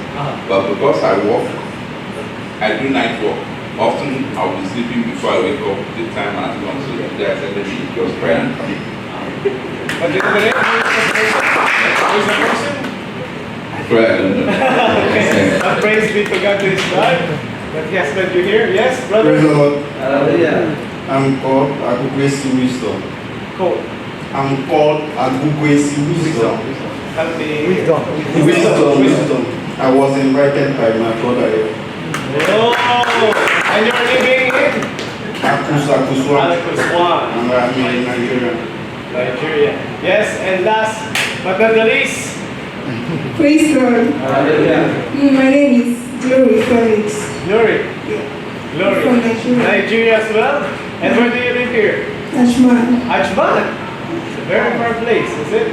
but because I work, I do night work. Often I'll be sleeping before I wake up. The time has gone, so they are sending me just pray and come. What's your name? Who's the person? Pray, I don't know. Okay. Praise be to God to His God that He has led you here. Yes, brother? Praise the Lord. I'm called Agukwesi Wisdom. Cool. I'm called Agukwesi Wisdom. Help me. Wisdom. I was invited by my brother here. Oh, and you're living in Akuswa. Alakuswan, And I'm in Nigeria. Nigeria. Yes, and last but not the least. Praise God. My name is Glory Felix. Glory. Glory. From Nigeria. Nigeria as well. And where do you live here? Ashman. Ajman. It's a very far place, is it?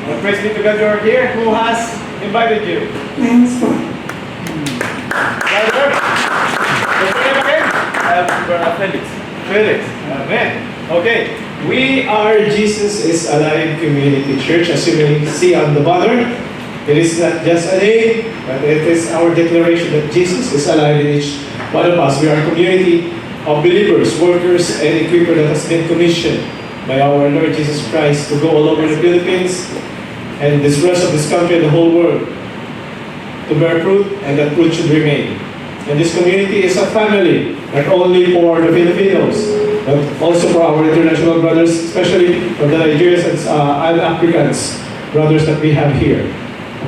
Well, praise be to God you are here. Who has invited you? My husband. Brother. What's your name again? Brother Felix. Felix. Amen. Okay. We are Jesus is Alive Community Church. As you may see on the banner, it is not just a name, but it is our declaration that Jesus is alive in each one of us. We are a community of believers, workers, and equippers that has been commissioned by our Lord Jesus Christ to go all over the Philippines and this rest of this country and the whole world to bear fruit, and that fruit should remain. And this community is a family, not only for the Filipinos, but also for our international brothers, especially for the Nigerians and Africans brothers that we have here.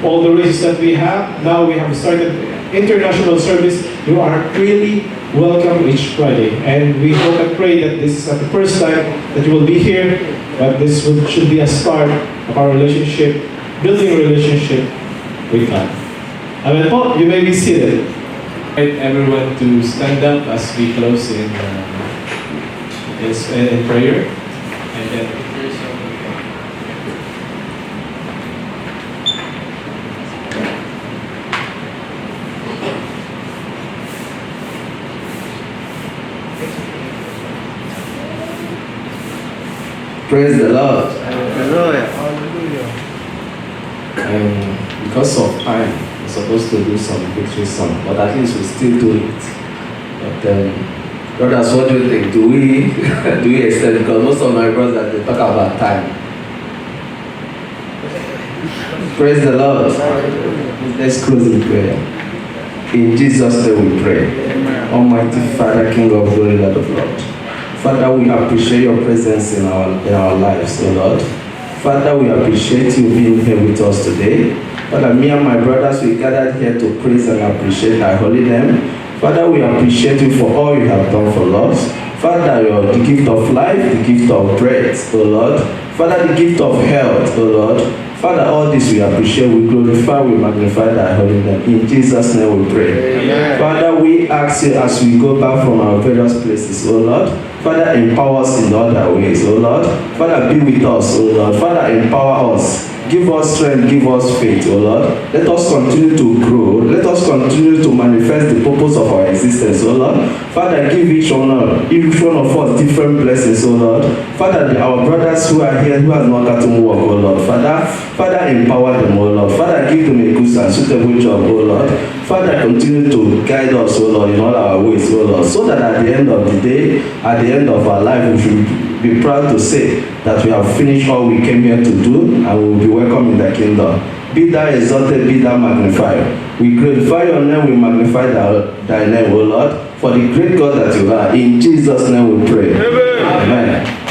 All the races that we have, now we have started international service. You are really welcome each Friday. And we hope and pray that this is not the first time that you will be here, but this should be a start of our relationship, building a relationship with God. Amen po, you may be seated. I invite everyone to stand up as we close in prayer. And then praise the Lord. Hallelujah. Because of time, we're supposed to do some victory song, but at least we still do it. But brothers, what do you think? Do we extend? Because most of my brothers, they talk about time. Praise the Lord. Let's close in prayer. In Jesus' name we pray. Almighty Father, King of glory, Lord of Lords. Father, we appreciate your presence in our lives, O Lord. Father, we appreciate you being here with us today. Father, me and my brothers, we gathered here to praise and appreciate thy holy name. Father, we appreciate you for all you have done for us. Father, the gift of life, the gift of breath, O Lord. Father, the gift of health, O Lord. Father, all this we appreciate, we glorify, we magnify thy holy name. In Jesus' name we pray. Amen. Father, we ask you as we go back from our various places, O Lord. Father, empower us in other ways, O Lord. Father, be with us, O Lord. Father, empower us. Give us strength, give us faith, O Lord. Let us continue to grow. Let us continue to manifest the purpose of our existence, O Lord. Father, give each one of us different blessings, O Lord. Father, our brothers who are here, who have not gotten work, O Lord. Father, empower them, O Lord. Father, give them a good and suitable job, O Lord. Father, continue to guide us, O Lord, in all our ways, O Lord. So that at the end of the day, at the end of our life, we should be proud to say that we have finished all we came here to do, and we will be welcome in the kingdom. Be thou exalted, be thou magnified. We glorify your name, we magnify thy name, O Lord, for the great God that you are. In Jesus' name we pray. Amen. Amen.